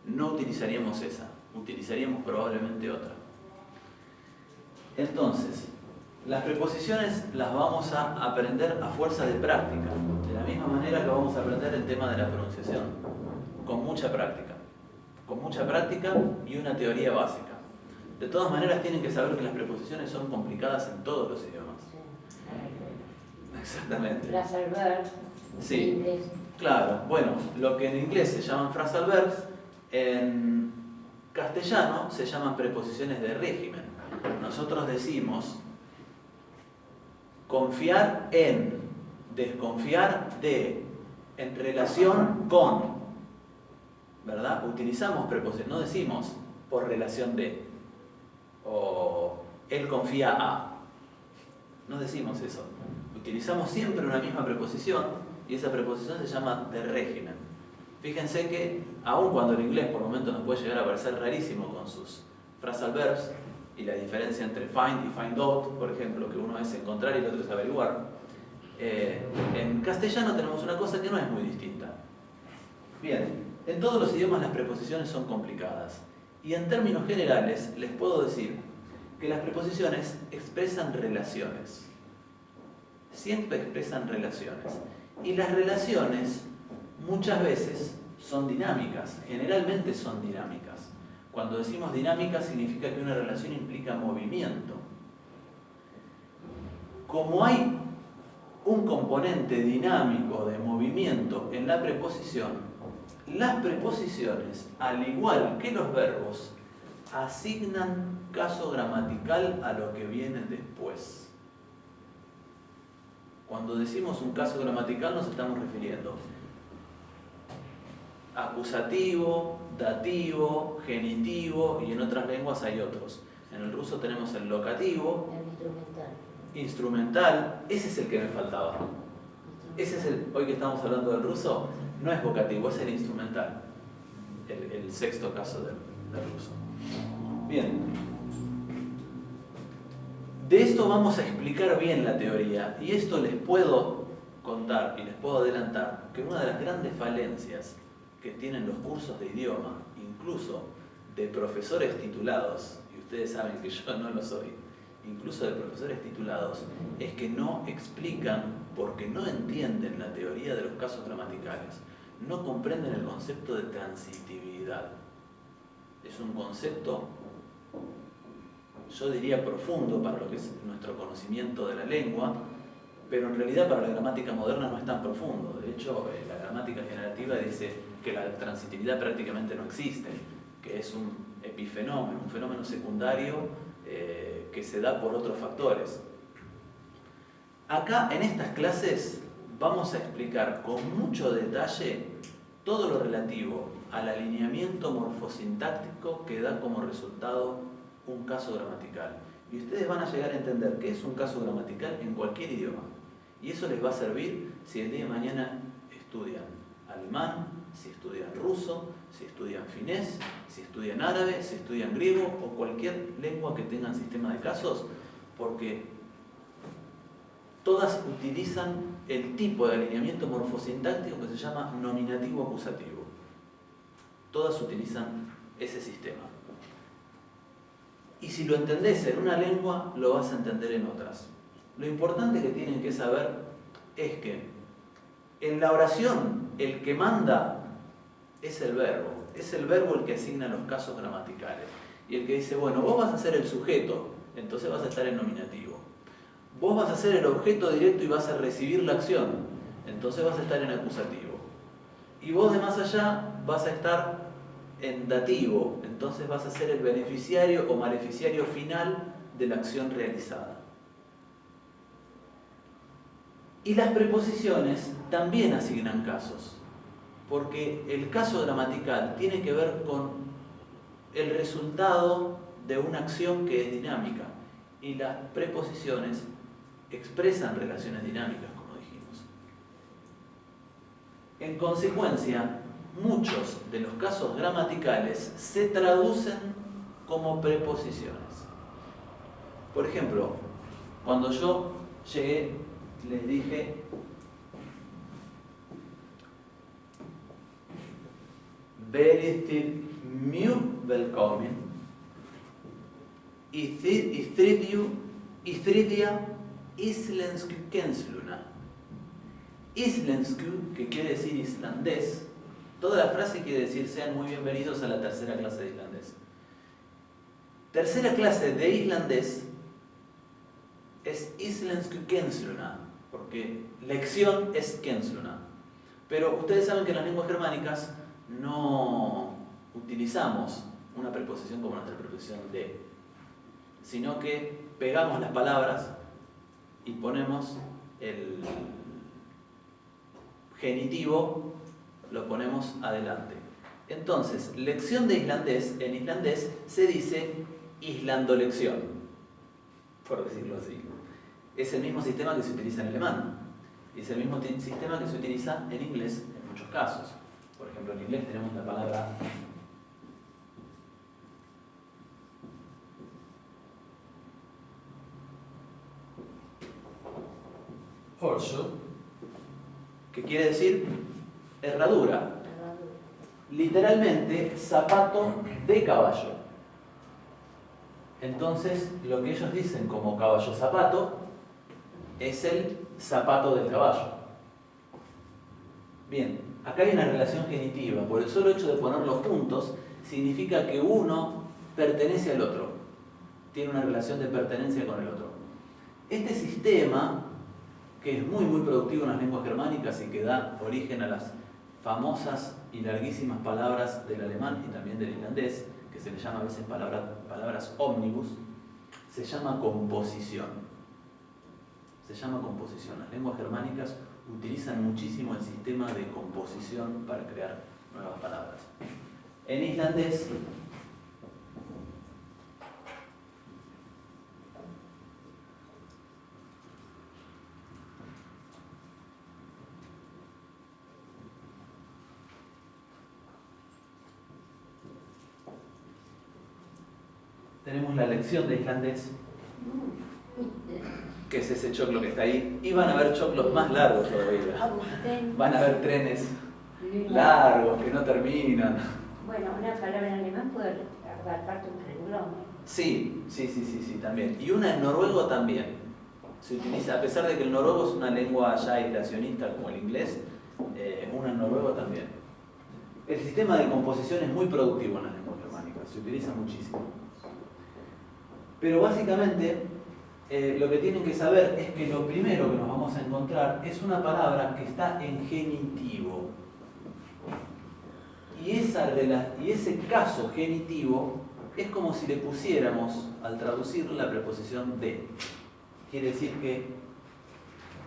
no utilizaríamos esa, utilizaríamos probablemente otra. Entonces, las preposiciones las vamos a aprender a fuerza de práctica, de la misma manera que vamos a aprender el tema de la pronunciación, con mucha práctica y una teoría básica. De todas maneras tienen que saber que las preposiciones son complicadas en todos los idiomas. Exactamente. Phrasal verbs. Sí, En inglés. claro. Bueno, lo que en inglés se llaman phrasal verbs, en castellano se llaman preposiciones de régimen. Nosotros decimos confiar en, desconfiar de, en relación con, ¿verdad? Utilizamos preposiciones, no decimos por relación de, o él confía a. No decimos eso. Utilizamos siempre una misma preposición y esa preposición se llama de régimen. Fíjense que, aun cuando el inglés por momentos nos puede llegar a parecer rarísimo con sus phrasal verbs y la diferencia entre find y find out, por ejemplo, que uno es encontrar y el otro es averiguar, en castellano tenemos una cosa que no es muy distinta. Bien, en todos los idiomas las preposiciones son complicadas y en términos generales les puedo decir que las preposiciones expresan relaciones. Siempre expresan relaciones. Y las relaciones muchas veces son dinámicas, generalmente son dinámicas. Cuando decimos dinámica significa que una relación implica movimiento. Como hay un componente dinámico de movimiento en la preposición, las preposiciones, al igual que los verbos, asignan caso gramatical a lo que viene después. Cuando decimos un caso gramatical nos estamos refiriendo a acusativo, dativo, genitivo y en otras lenguas hay otros. En el ruso tenemos el locativo, El instrumental, ese es el que me faltaba. Ese es hoy que estamos hablando del ruso, no es vocativo, es el instrumental, el sexto caso del ruso. Bien. De esto vamos a explicar bien la teoría y esto les puedo contar y les puedo adelantar que una de las grandes falencias que tienen los cursos de idioma, incluso de profesores titulados, y ustedes saben que yo no lo soy, incluso de profesores titulados, es que no explican porque no entienden la teoría de los casos gramaticales, no comprenden el concepto de transitividad. Es un concepto, yo diría, profundo para lo que es nuestro conocimiento de la lengua, pero en realidad para la gramática moderna no es tan profundo. De hecho, la gramática generativa dice que la transitividad prácticamente no existe, que es un epifenómeno, un fenómeno secundario que se da por otros factores. Acá, en estas clases, vamos a explicar con mucho detalle todo lo relativo al alineamiento morfosintáctico que da como resultado un caso gramatical. Y ustedes van a llegar a entender qué es un caso gramatical en cualquier idioma. Y eso les va a servir si el día de mañana estudian alemán, si estudian ruso, si estudian finés, si estudian árabe, si estudian griego o cualquier lengua que tengan sistema de casos, porque todas utilizan el tipo de alineamiento morfosintáctico que se llama nominativo acusativo. Todas utilizan ese sistema. Y si lo entendés en una lengua, lo vas a entender en otras. Lo importante que tienen que saber es que en la oración el que manda es el verbo. Es el verbo el que asigna los casos gramaticales. Y el que dice, bueno, vos vas a ser el sujeto, entonces vas a estar en nominativo. Vos vas a ser el objeto directo y vas a recibir la acción, entonces vas a estar en acusativo. Y vos de más allá vas a estar en dativo, entonces vas a ser el beneficiario o maleficiario final de la acción realizada. Y las preposiciones también asignan casos, porque el caso gramatical tiene que ver con el resultado de una acción que es dinámica, y las preposiciones expresan relaciones dinámicas, como dijimos. En consecuencia, muchos de los casos gramaticales se traducen como preposiciones. Por ejemplo, cuando yo llegué, les dije: Very muy välkommen i tredje islensku känslorna. Islensku, que quiere decir islandés, toda la frase quiere decir sean muy bienvenidos a la tercera clase de islandés. Tercera clase de islandés es islensku känslorna, porque lección es känslorna. Pero ustedes saben que en las lenguas germánicas no utilizamos una preposición como nuestra preposición de, sino que pegamos las palabras y ponemos el genitivo, lo ponemos adelante. Entonces, lección de islandés, en islandés se dice islandolección, por decirlo así. Es el mismo sistema que se utiliza en alemán, y es el mismo sistema que se utiliza en inglés en muchos casos. Por ejemplo, en inglés tenemos la palabra horseshoe, que quiere decir herradura. Literalmente, zapato de caballo. Entonces, lo que ellos dicen como caballo zapato es el zapato del caballo. Bien, acá hay una relación genitiva. Por el solo hecho de ponerlos juntos, significa que uno pertenece al otro. Tiene una relación de pertenencia con el otro. Este sistema, que es muy productivo en las lenguas germánicas y que da origen a las famosas y larguísimas palabras del alemán y también del irlandés, que se le llama a veces palabras ómnibus, se llama composición. Se llama composición. Las lenguas germánicas utilizan muchísimo el sistema de composición para crear nuevas palabras. En islandés, tenemos la lección de islandés, que es ese choclo que está ahí, y van a haber choclos más largos todavía. Van a haber trenes largos que no terminan. Bueno, una palabra en alemán puede abarcarte un renglón. Sí, también. Y una en noruego también. Se utiliza, a pesar de que el noruego es una lengua ya aislacionista como el inglés, una en noruego también. El sistema de composición es muy productivo en las lenguas germánicas, se utiliza muchísimo. Pero básicamente, lo que tienen que saber es que lo primero que nos vamos a encontrar es una palabra que está en genitivo. Y ese caso genitivo es como si le pusiéramos, al traducir, la preposición de. Quiere decir que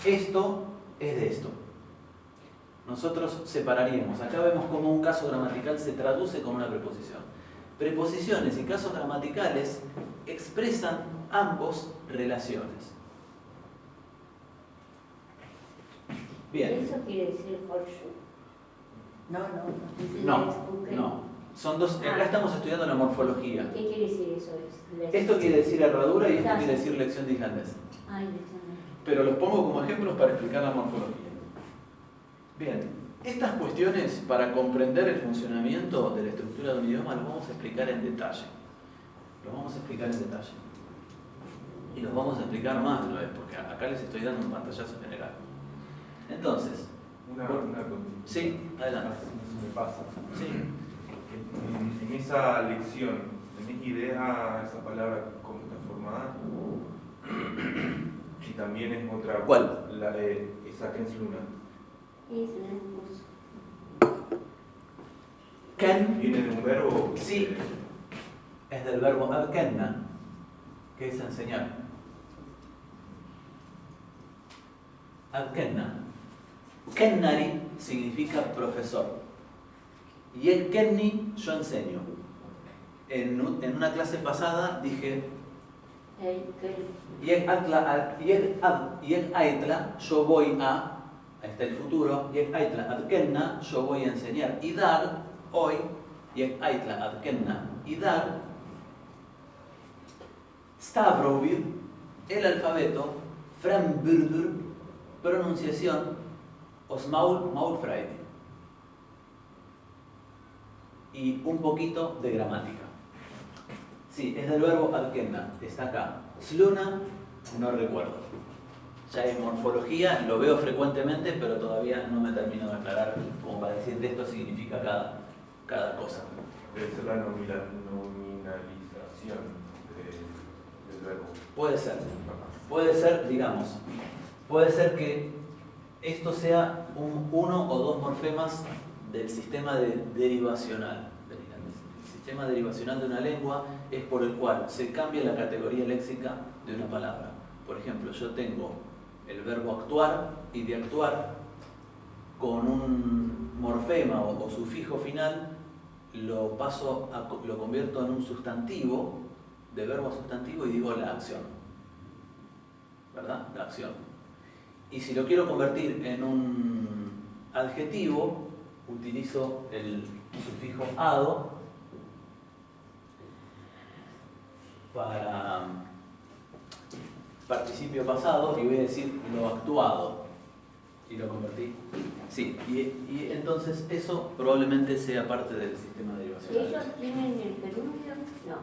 esto es de esto. Nosotros separaríamos. Acá vemos cómo un caso gramatical se traduce con una preposición. Preposiciones y casos gramaticales expresan ambos relaciones. Bien. ¿Eso quiere decir horseshoe? No. Son dos. Acá estamos estudiando la morfología. ¿Qué quiere decir eso? Esto quiere decir herradura y esto quiere decir lección de islandés. Pero los pongo como ejemplos para explicar la morfología. Bien, estas cuestiones, para comprender el funcionamiento de la estructura de un idioma, los vamos a explicar en detalle. Y los vamos a explicar más de una vez, porque acá les estoy dando un pantallazo general. Entonces, Una sí, adelante. Eso me pasa. Sí. En esa lección, ¿tenés idea esa palabra cómo está formada? Y también es otra. ¿Cuál? La de esa Kensluna. Ken, ¿Viene de un verbo? sí, es del verbo adkenna, que es enseñar. Adkenna. Kennari significa profesor. Y el kenni, yo enseño. En una clase pasada dije, yek aitla, yo voy a, ahí está el futuro, yek aitla adkenna, yo voy a enseñar. Y dar, hoy, yek aitla adkenna, y dar, stavrovid, el alfabeto, frembürdur, pronunciación, osmaul, maulfreide. Y un poquito de gramática. Sí, es del verbo adkenna, está acá. Sluna, no recuerdo. Ya en morfología lo veo frecuentemente, pero todavía no me termino de aclarar como para decir de esto significa cada cosa. Debe ser la nominalización del verbo. Puede ser, digamos, puede ser que esto sea uno o dos morfemas del sistema derivacional del irlandés. El sistema derivacional de una lengua es por el cual se cambia la categoría léxica de una palabra. Por ejemplo, yo tengo el verbo actuar y de actuar con un morfema o sufijo final lo convierto en un sustantivo, de verbo a sustantivo, y digo la acción. ¿Verdad? La acción. Y si lo quiero convertir en un adjetivo, utilizo el sufijo ado para participio pasado y voy a decir lo actuado. Y lo convertí. Sí, y entonces eso probablemente sea parte del sistema ¿Y derivacional. ellos tienen el gerundio? No.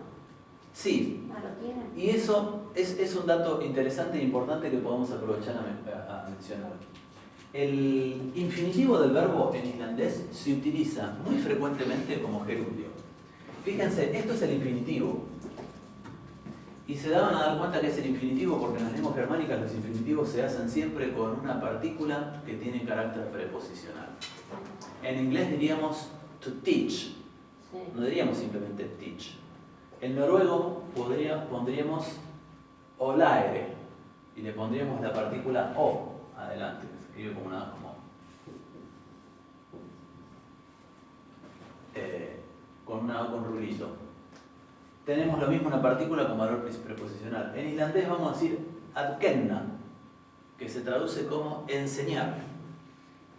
Sí, Ah, lo tienen. y eso es un dato interesante e importante que podemos aprovechar a mencionar. El infinitivo del verbo en islandés se utiliza muy frecuentemente como gerundio. Fíjense, esto es el infinitivo. Y se daban a dar cuenta que es el infinitivo porque en las lenguas germánicas los infinitivos se hacen siempre con una partícula que tiene carácter preposicional. En inglés diríamos to teach, Sí. no diríamos simplemente teach. En noruego pondríamos olaere y le pondríamos la partícula o adelante, que se escribe como una con una o con rulito. Tenemos lo mismo una partícula con valor preposicional. En islandés vamos a decir adkenna, que se traduce como enseñar.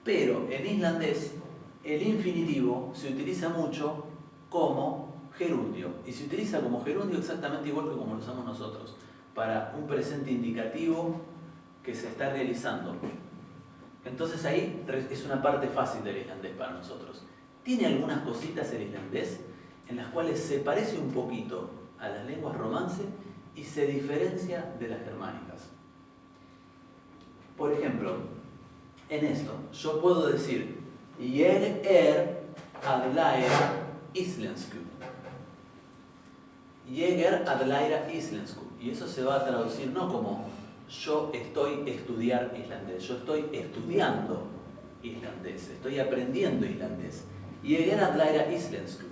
Pero en islandés el infinitivo se utiliza mucho como gerundio. Y se utiliza como gerundio exactamente igual que como lo usamos nosotros, para un presente indicativo que se está realizando. Entonces ahí es una parte fácil del islandés para nosotros. Tiene algunas cositas el islandés en las cuales se parece un poquito a las lenguas romance y se diferencia de las germánicas. Por ejemplo, en esto, yo puedo decir Ég ad læra íslensku. Llegar ad læra íslensku. Y eso se va a traducir no como yo estoy estudiar islandés, yo estoy estudiando islandés, estoy aprendiendo islandés. Llegar ad læra íslensku.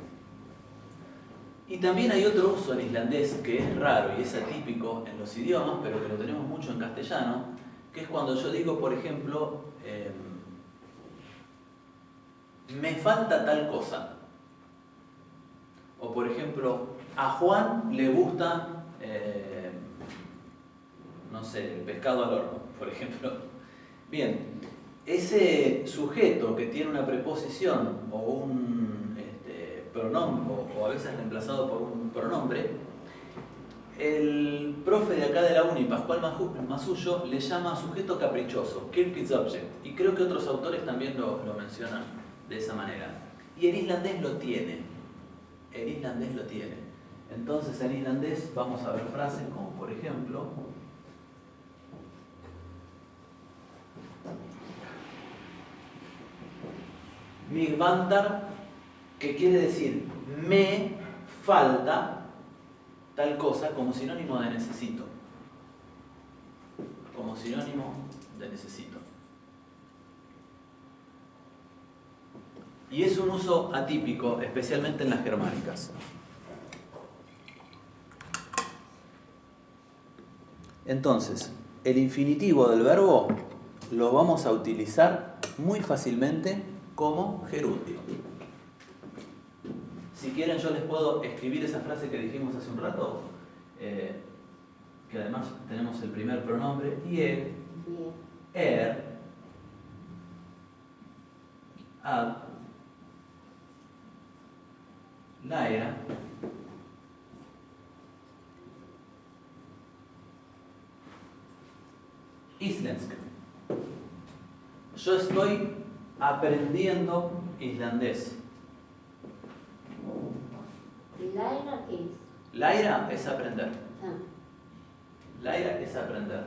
Y también hay otro uso en islandés que es raro y es atípico en los idiomas, pero que lo tenemos mucho en castellano, que es cuando yo digo, por ejemplo, me falta tal cosa. O por ejemplo, a Juan le gusta, no sé, el pescado al horno, por ejemplo. Bien, ese sujeto que tiene una preposición o un pronombre, o a veces reemplazado por un pronombre, el profe de acá de la Uni, Pascual Masullo, le llama sujeto caprichoso, Kirk's Object, y creo que otros autores también lo mencionan de esa manera. Y el islandés lo tiene, Entonces en islandés vamos a ver frases como por ejemplo, mig vantar, que quiere decir me falta tal cosa, como sinónimo de necesito. Como sinónimo de necesito. Y es un uso atípico, especialmente en las germánicas. Entonces, el infinitivo del verbo lo vamos a utilizar muy fácilmente como gerundio. Si quieren, yo les puedo escribir esa frase que dijimos hace un rato, que además tenemos el primer pronombre, ieg, ad, laera, isländsk. Yo estoy aprendiendo islandés. ¿Laira qué es? Laira es aprender. Ah, Laira es aprender.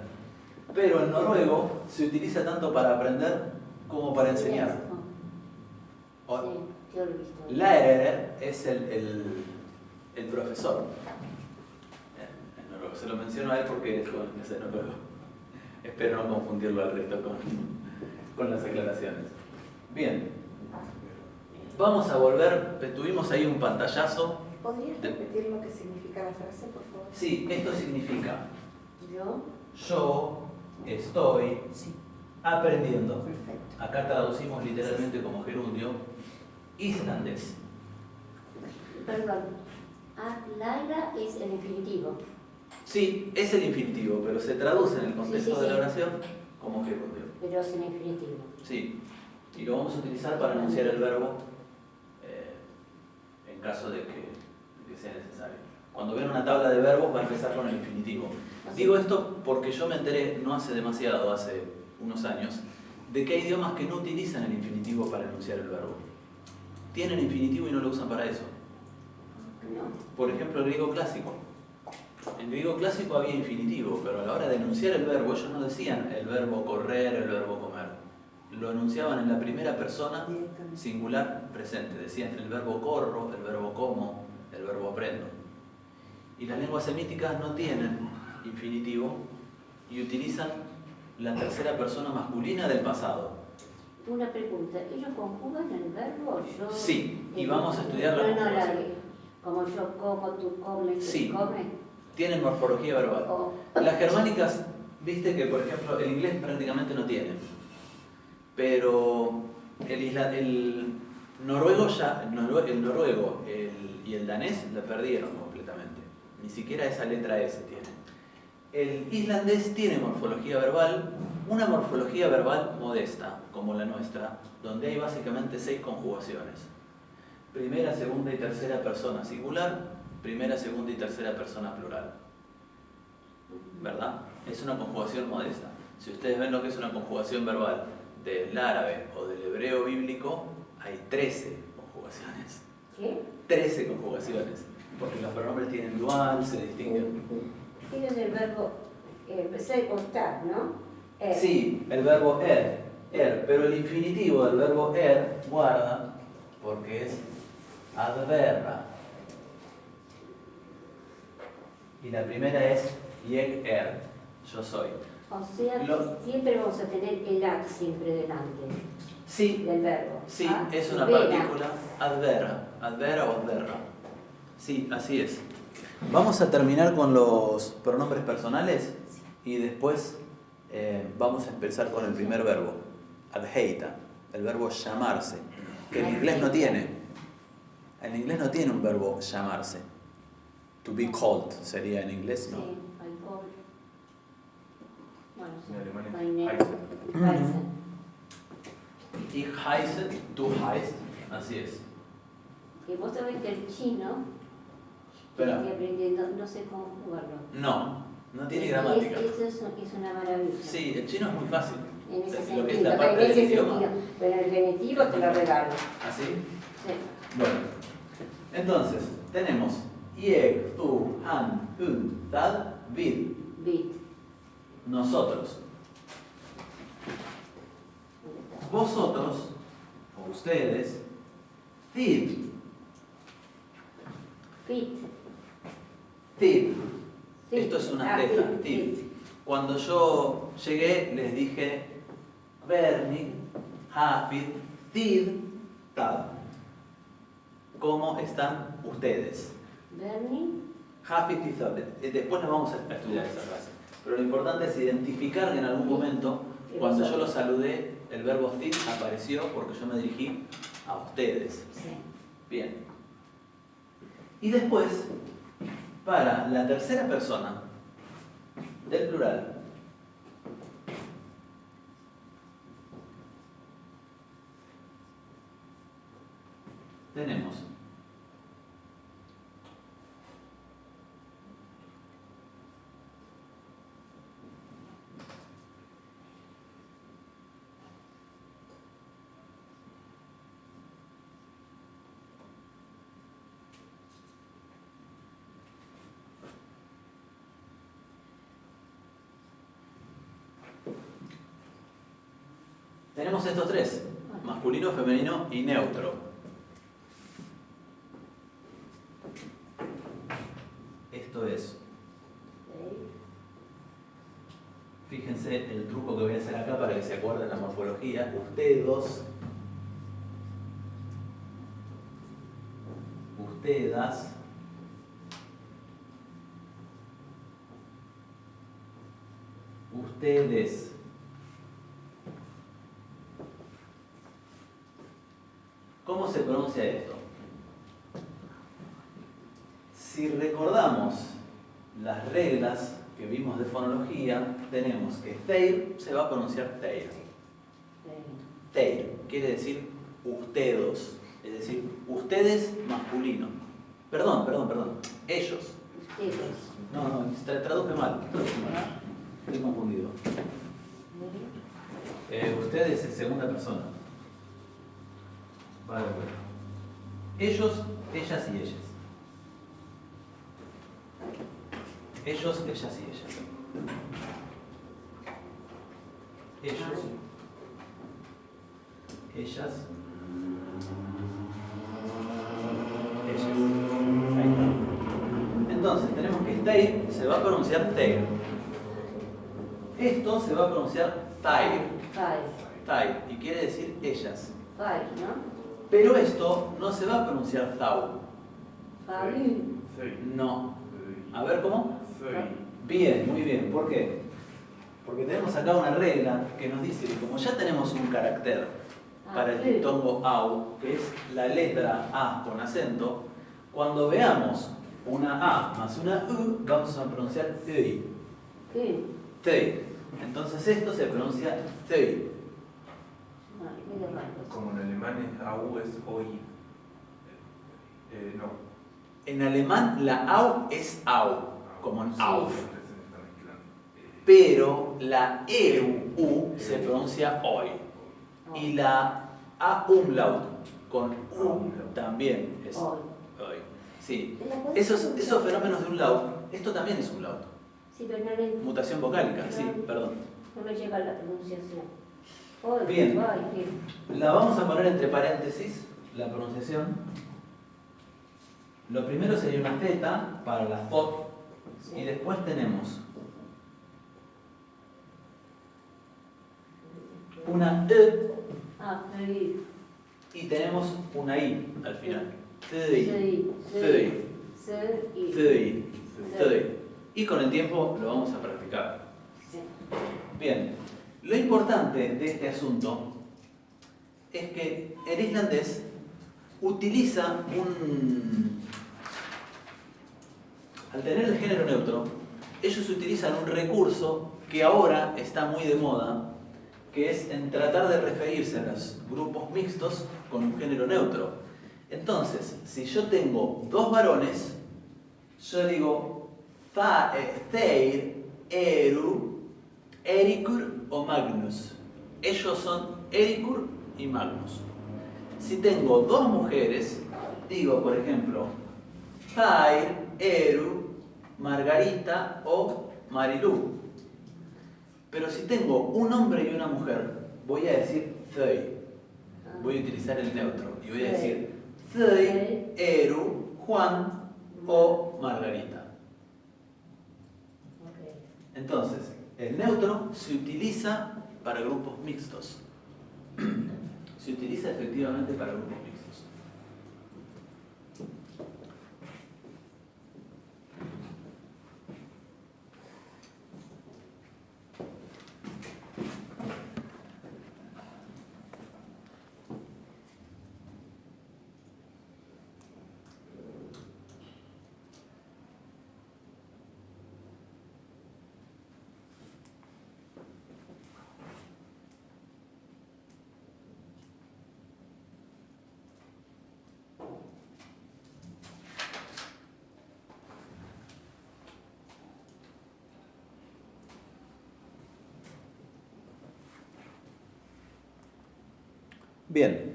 Pero en noruego se utiliza tanto para aprender como para enseñar. O- sí, yo lo he visto. Lærer es el profesor. En noruego. Se lo menciono a él porque es noruego. Espero no confundirlo al resto con las aclaraciones. Bien. Vamos a volver. Tuvimos ahí un pantallazo. ¿Podrías repetir lo que significa la frase, por favor? Sí, esto significa: Yo, yo estoy Sí, aprendiendo. perfecto. Acá traducimos literalmente como gerundio, islandés. perdón, Laira es el infinitivo. Sí, es el infinitivo, pero se traduce en el contexto Sí, sí, de la sí. oración como gerundio. Pero es el infinitivo. Sí, y lo vamos a utilizar para anunciar el verbo en caso de que sea necesario. Cuando ven una tabla de verbos va a empezar con el infinitivo. Digo esto porque yo me enteré no hace demasiado, hace unos años, de que hay idiomas que no utilizan el infinitivo para enunciar el verbo. Tienen infinitivo y no lo usan para eso. No. Por ejemplo, el griego clásico. En griego clásico había infinitivo, pero a la hora de enunciar el verbo, ellos no decían el verbo correr, el verbo comer. Lo enunciaban en la primera persona Directamente. singular presente. Decían el verbo corro, el verbo como, el verbo aprendo. Y las lenguas semíticas no tienen infinitivo y utilizan la tercera persona masculina del pasado. Una pregunta, ¿ellos conjugan el verbo? Yo, Sí, y vamos a estudiar la no, conjugación. como yo como, tú comes, Sí. tú comes. Tienen morfología verbal. O, Las germánicas, viste que por ejemplo el inglés prácticamente no tiene, pero el noruego y el danés la perdieron completamente. Ni siquiera esa letra S tiene. El islandés tiene morfología verbal, una morfología verbal modesta, como la nuestra, donde hay básicamente 6 conjugaciones. Primera, segunda y tercera persona singular, primera, segunda y tercera persona plural. ¿Verdad? Es una conjugación modesta. Si ustedes ven lo que es una conjugación verbal del árabe o del hebreo bíblico, hay 13 conjugaciones. ¿qué? 13 conjugaciones. Porque los pronombres tienen dual, se distinguen. Ese es el verbo ser o estar, ¿no? Sí, el verbo pero el infinitivo del verbo guarda, porque es adverra. Y la primera es jeg yo soy. O sea, Lo- siempre vamos a tener el ad siempre delante Sí, del verbo. sí, Ah, es una vera. partícula advera o adverra. Sí, así es. Vamos a terminar con los pronombres personales y después vamos a empezar con el primer verbo, adheita, el verbo llamarse, que en inglés no tiene. En inglés no tiene un verbo llamarse. To be called sería en inglés, Sí, ¿no? alcohol. Bueno, sí. En alemán es Meine- Heisen. Heisen. Ich heiße, du heißt, así es. Y vos sabés que el chino, Espera. estoy aprendiendo, no sé cómo jugarlo. No tiene gramática. Eso es una maravilla. Sí, el chino es muy fácil. En ese Lo que es sentido, la parte en del ese idioma. sentido. Pero el genitivo te lo regalo. ¿Así? Sí. Bueno, entonces tenemos jeg, tú, han, dad, vid, Bit. nosotros. Vosotros, o ustedes, tid, Fit. tid. Fit. Esto es una Ah, teta, fit, tid. fit. Cuando yo llegué les dije Berni, Hafid, Tid, Tad. ¿Cómo están ustedes? Bernie, Happy Después nos vamos a estudiar esa frase. Pero lo importante es identificar que en algún momento, cuando yo los saludé, el verbo sit apareció porque yo me dirigí a ustedes. sí. Bien. Y después, para la tercera persona del plural, tenemos estos tres, masculino, femenino y neutro. Esto es, fíjense el truco que voy a hacer acá para que se acuerden la morfología. Ustedes, ustedas, ustedes. ¿Cómo se pronuncia esto? Si recordamos las reglas que vimos de fonología, tenemos que their se va a pronunciar their. Their quiere decir ustedes, es decir, ustedes masculino. Perdón. Ellos. Ustedes. No, traduje mal. Estoy confundido. Ustedes es segunda persona. Vale, bueno. Ellos, ellas y ellas. Ellos, ellas y ellas. Ellos, ellas, ellas. Ahí está. Entonces, tenemos que their se va a pronunciar their. Esto se va a pronunciar thair. Thair, y quiere decir ellas. ¿No? Pero esto no se va a pronunciar thou. No. A ver, ¿cómo? Bien, muy bien. ¿Por qué? Porque tenemos acá una regla que nos dice que como ya tenemos un carácter para el diptongo au, que es la letra A con acento, cuando veamos una A más una U, vamos a pronunciar tei. Tei. Entonces esto se pronuncia tei. Como en alemán es AU es OI. No. En alemán la au es au, como en auf. Se está mezclando. Pero la EU se pronuncia oi. Y la A umlaut con U también es oi. Sí. Esos fenómenos de umlaut, esto también es umlaut. Sí, pero no le, Mutación vocálica, sí, perdón. no me llega la pronunciación. Bien. La vamos a poner entre paréntesis, la pronunciación. Lo primero sería una Z para la FOT. Y después tenemos una E y tenemos una I al final. Thei. Y con el tiempo lo vamos a practicar. Bien, lo importante de este asunto es que el islandés utiliza al tener el género neutro, ellos utilizan un recurso que ahora está muy de moda, que es en tratar de referirse a los grupos mixtos con un género neutro. Entonces, si yo tengo dos varones, yo digo Þeir eru Eiríkur o Magnus. Ellos son Eiríkur y Magnus. Si tengo dos mujeres, digo, por ejemplo, Þær eru Margarita o Marilu. Pero si tengo un hombre y una mujer, voy a decir þau. Voy a utilizar el neutro y voy a decir Þau eru Juan o Margarita. Entonces, el neutro se utiliza para grupos mixtos. Se utiliza efectivamente para grupos mixtos. Bien.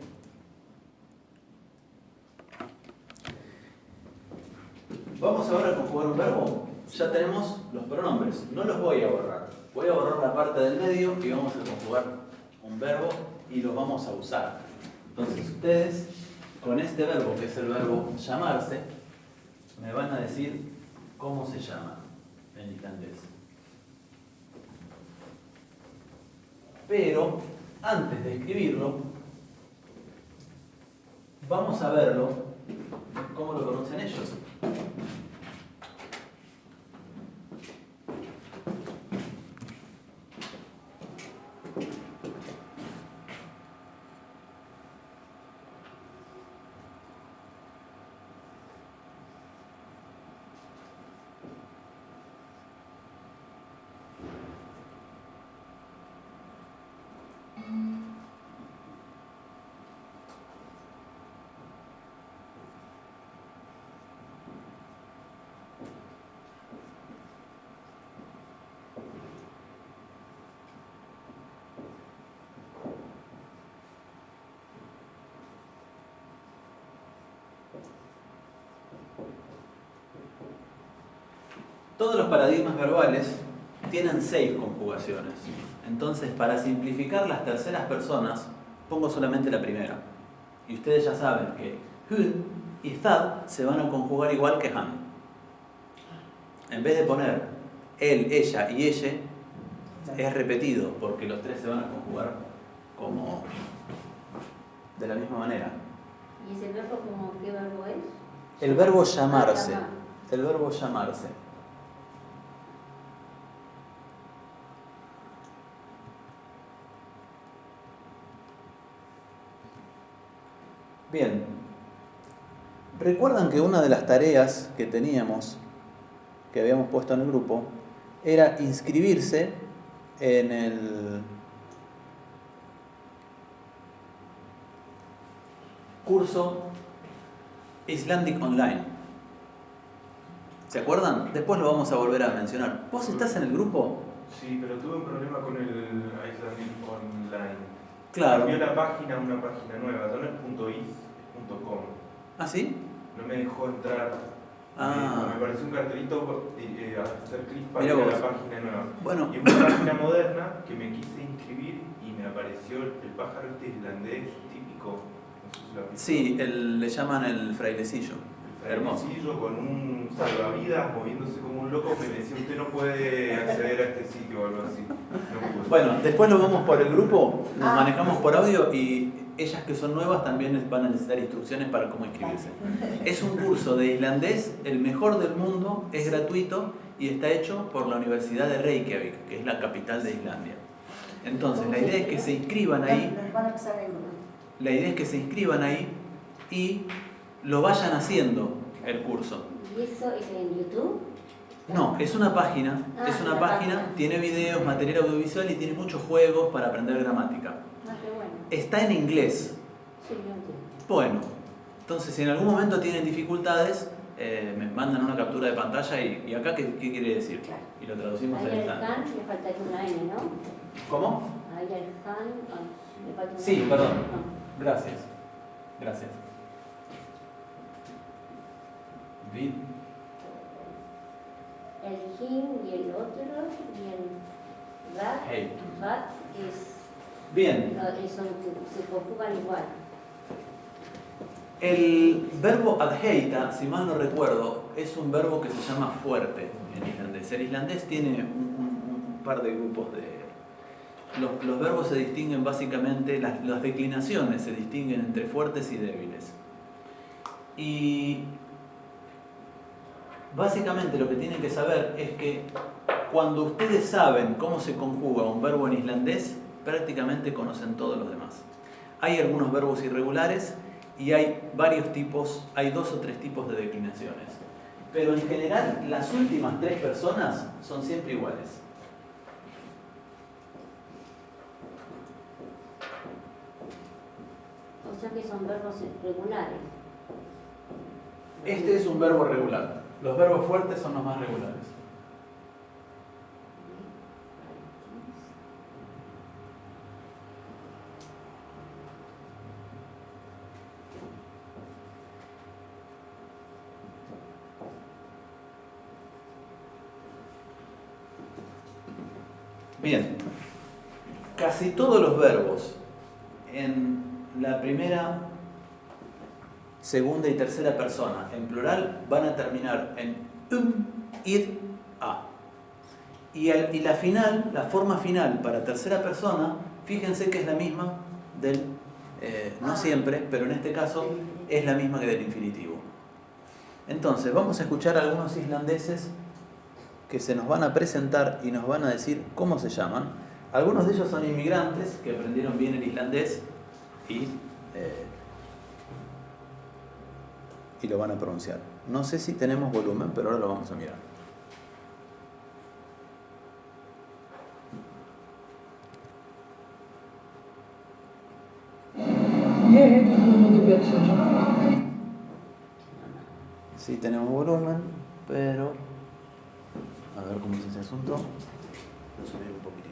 Vamos ahora a conjugar un verbo. Ya tenemos los pronombres. No los voy a borrar. Voy a borrar la parte del medio y vamos a conjugar un verbo y lo vamos a usar. Entonces ustedes, con este verbo, que es el verbo llamarse, me van a decir cómo se llama en islandés. Pero antes de escribirlo, vamos a verlo, cómo lo pronuncian ellos. Todos los paradigmas verbales tienen 6 conjugaciones. Entonces, para simplificar las terceras personas, pongo solamente la primera. Y ustedes ya saben que hun y thad se van a conjugar igual que han. En vez de poner él, ella y ella, es repetido, porque los tres se van a conjugar como de la misma manera. ¿Y ese verbo como qué verbo es? El verbo llamarse. Llamar. El verbo llamarse. Bien. ¿Recuerdan que una de las tareas que teníamos, que habíamos puesto en el grupo, era inscribirse en el curso Icelandic Online? ¿Se acuerdan? Después lo vamos a volver a mencionar. ¿Vos estás en el grupo? Sí, pero tuve un problema con el Icelandic Online. Claro. Cambió la página a una página nueva, ya no es .is, es .com. ¿Ah, sí? No me dejó entrar. Me pareció un cartelito hacer clic para ir a la página nueva. Bueno. Y una página moderna que me quise inscribir y me apareció el pájaro este islandés típico. No sé si lo has visto. Sí, le llaman el frailecillo. Hermoso. Hermosillo con un salvavidas moviéndose como un loco, me decía usted no puede acceder a este sitio o algo así. No pude. Bueno, después lo vamos por el grupo, nos manejamos por audio y ellas que son nuevas también van a necesitar instrucciones para cómo inscribirse. Es un curso de islandés, el mejor del mundo, es gratuito y está hecho por la Universidad de Reykjavik, que es la capital de Islandia. Entonces, la idea es que se inscriban ahí. La idea es que se inscriban ahí y lo vayan haciendo el curso. ¿Y eso es en YouTube? No, es una página, la página. tiene videos, material audiovisual y tiene muchos juegos para aprender gramática. Ah, qué bueno. Está en inglés. Sí, yo entiendo. Bueno, entonces si en algún momento tienen dificultades, me mandan una captura de pantalla y acá ¿qué quiere decir? Claro. Y lo traducimos Ahí al al instante. Han le faltaría una N, ¿no? ¿Cómo? Ahí al Han le falta una Sí, N. perdón. Ah. Gracias. Gracias. Vid. El Him y el otro y el Vat. Hey. Vat es. Bien. No, se conjugan igual. El verbo adheita, si mal no recuerdo, es un verbo que se llama fuerte en islandés. El islandés tiene un par de grupos de... Los verbos se distinguen básicamente, las declinaciones se distinguen entre fuertes y débiles. Y básicamente lo que tienen que saber es que cuando ustedes saben cómo se conjuga un verbo en islandés, prácticamente conocen todos los demás. Hay algunos verbos irregulares y hay varios tipos, hay 2 o 3 tipos de declinaciones. Pero en general, las últimas 3 personas son siempre iguales. O sea que son verbos regulares. Este es un verbo regular. Los verbos fuertes son los más regulares. Bien, casi todos los verbos en la primera, segunda y tercera persona en plural van a terminar en id, a. Y la final, la forma final para tercera persona, fíjense que es la misma del, no siempre, pero en este caso es la misma que del infinitivo. Entonces, vamos a escuchar a algunos islandeses que se nos van a presentar y nos van a decir cómo se llaman. Algunos de ellos son inmigrantes que aprendieron bien el islandés y lo van a pronunciar. No sé si tenemos volumen, pero ahora lo vamos a mirar. Sí tenemos volumen, pero a ver cómo es ese asunto. Voy a subir un poquitito.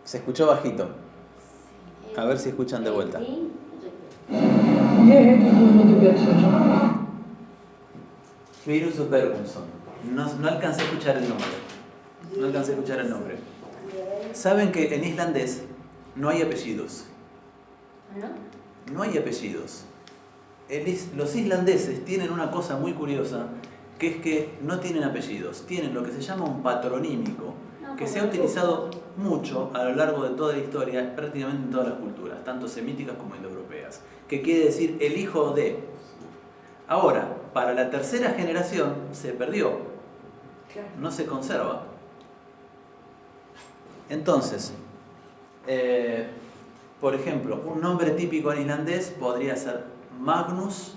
Se escuchó bajito. A ver si escuchan de vuelta. Virus Bergson. No alcancé a escuchar el nombre. No alcancé a escuchar el nombre. Saben que en islandés no hay apellidos. No hay apellidos. Los islandeses tienen una cosa muy curiosa, que es que no tienen apellidos. Tienen lo que se llama un patronímico, que se ha utilizado mucho a lo largo de toda la historia, prácticamente en todas las culturas, tanto semíticas como indoeuropeas, que quiere decir el hijo de. Ahora, para la tercera generación se perdió, no se conserva. Entonces, por ejemplo, un nombre típico en islandés podría ser Magnus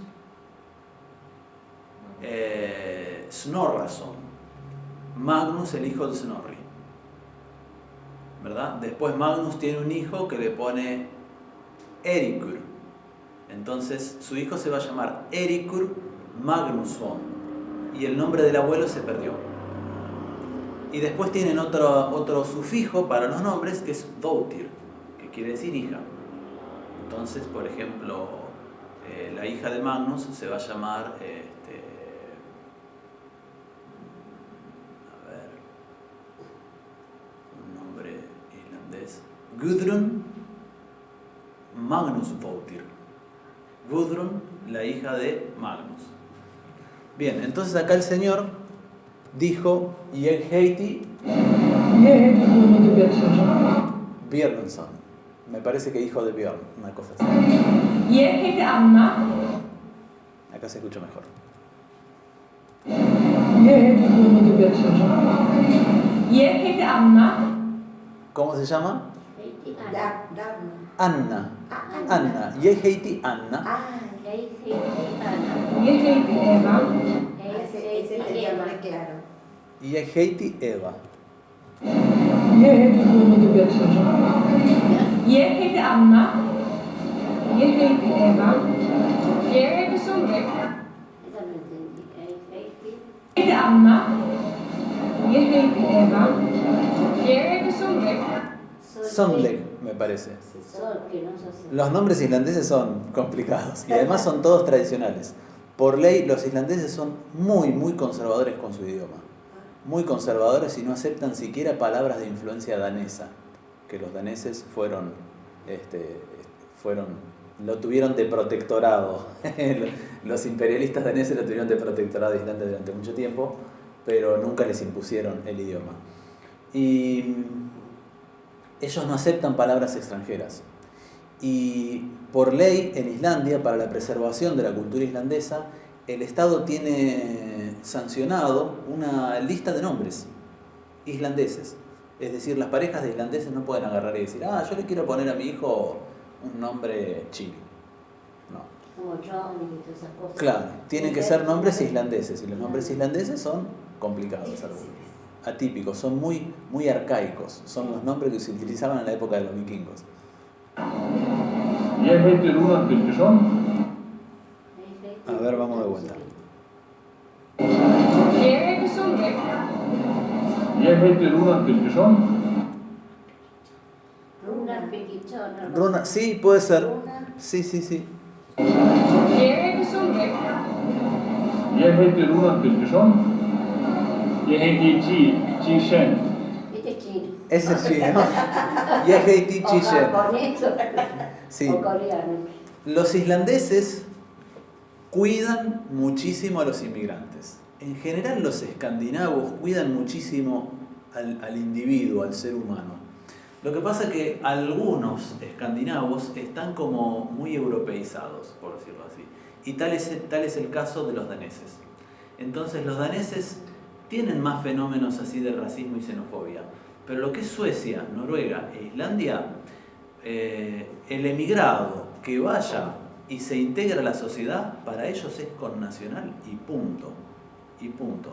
Snorrason. Magnus, el hijo de Snorri, ¿verdad? Después Magnus tiene un hijo que le pone Erikur. Entonces su hijo se va a llamar Erikur Magnusson y el nombre del abuelo se perdió. Y después tienen otro sufijo para los nombres que es Dóttir, que quiere decir hija. Entonces, por ejemplo, la hija de Magnus se va a llamar un nombre islandés, Gudrun Magnusdóttir. Gudrun, la hija de Magnus. Bien, entonces acá el Señor dijo Yegheiti Björnsson. Me parece que hijo de Björn, una cosa así. Acá se escucha mejor. ¿Cómo se llama? Anna. Anna. Yegheiti Anna. Yegheiti Eva. Sonleg, me parece. Los nombres islandeses son complicados y además son todos tradicionales. Por ley, los islandeses son muy conservadores con su idioma. Muy conservadores y no aceptan siquiera palabras de influencia danesa, que los daneses lo tuvieron de protectorado. Los imperialistas daneses lo tuvieron de protectorado de Islandia durante mucho tiempo, pero nunca les impusieron el idioma. Y ellos no aceptan palabras extranjeras. Y por ley en Islandia, para la preservación de la cultura islandesa, el Estado tiene sancionado una lista de nombres islandeses. Es decir, las parejas de islandeses no pueden agarrar y decir, yo le quiero poner a mi hijo un nombre chino. No. Como John y todas esas cosas. Claro, tienen que ser nombres islandeses, y los nombres islandeses son complicados algunos, atípicos, son muy arcaicos, son los nombres que se utilizaban en la época de los vikingos. A ver, vamos de vuelta. Runa, sí, puede ser. Sí, sí, sí. Jeg heter Roland Pettersson. Jeg heter Ji Shen. Este es chino. Ese es chino. Yehei O Chishen. japonés Sí. o coreano. Los islandeses cuidan muchísimo a los inmigrantes. En general los escandinavos cuidan muchísimo al individuo, al ser humano. Lo que pasa es que algunos escandinavos están como muy europeizados, por decirlo así. Y tal es el caso de los daneses. Entonces los daneses tienen más fenómenos así de racismo y xenofobia. Pero lo que es Suecia, Noruega e Islandia, el emigrado que vaya y se integra a la sociedad, para ellos es connacional y punto. Y punto.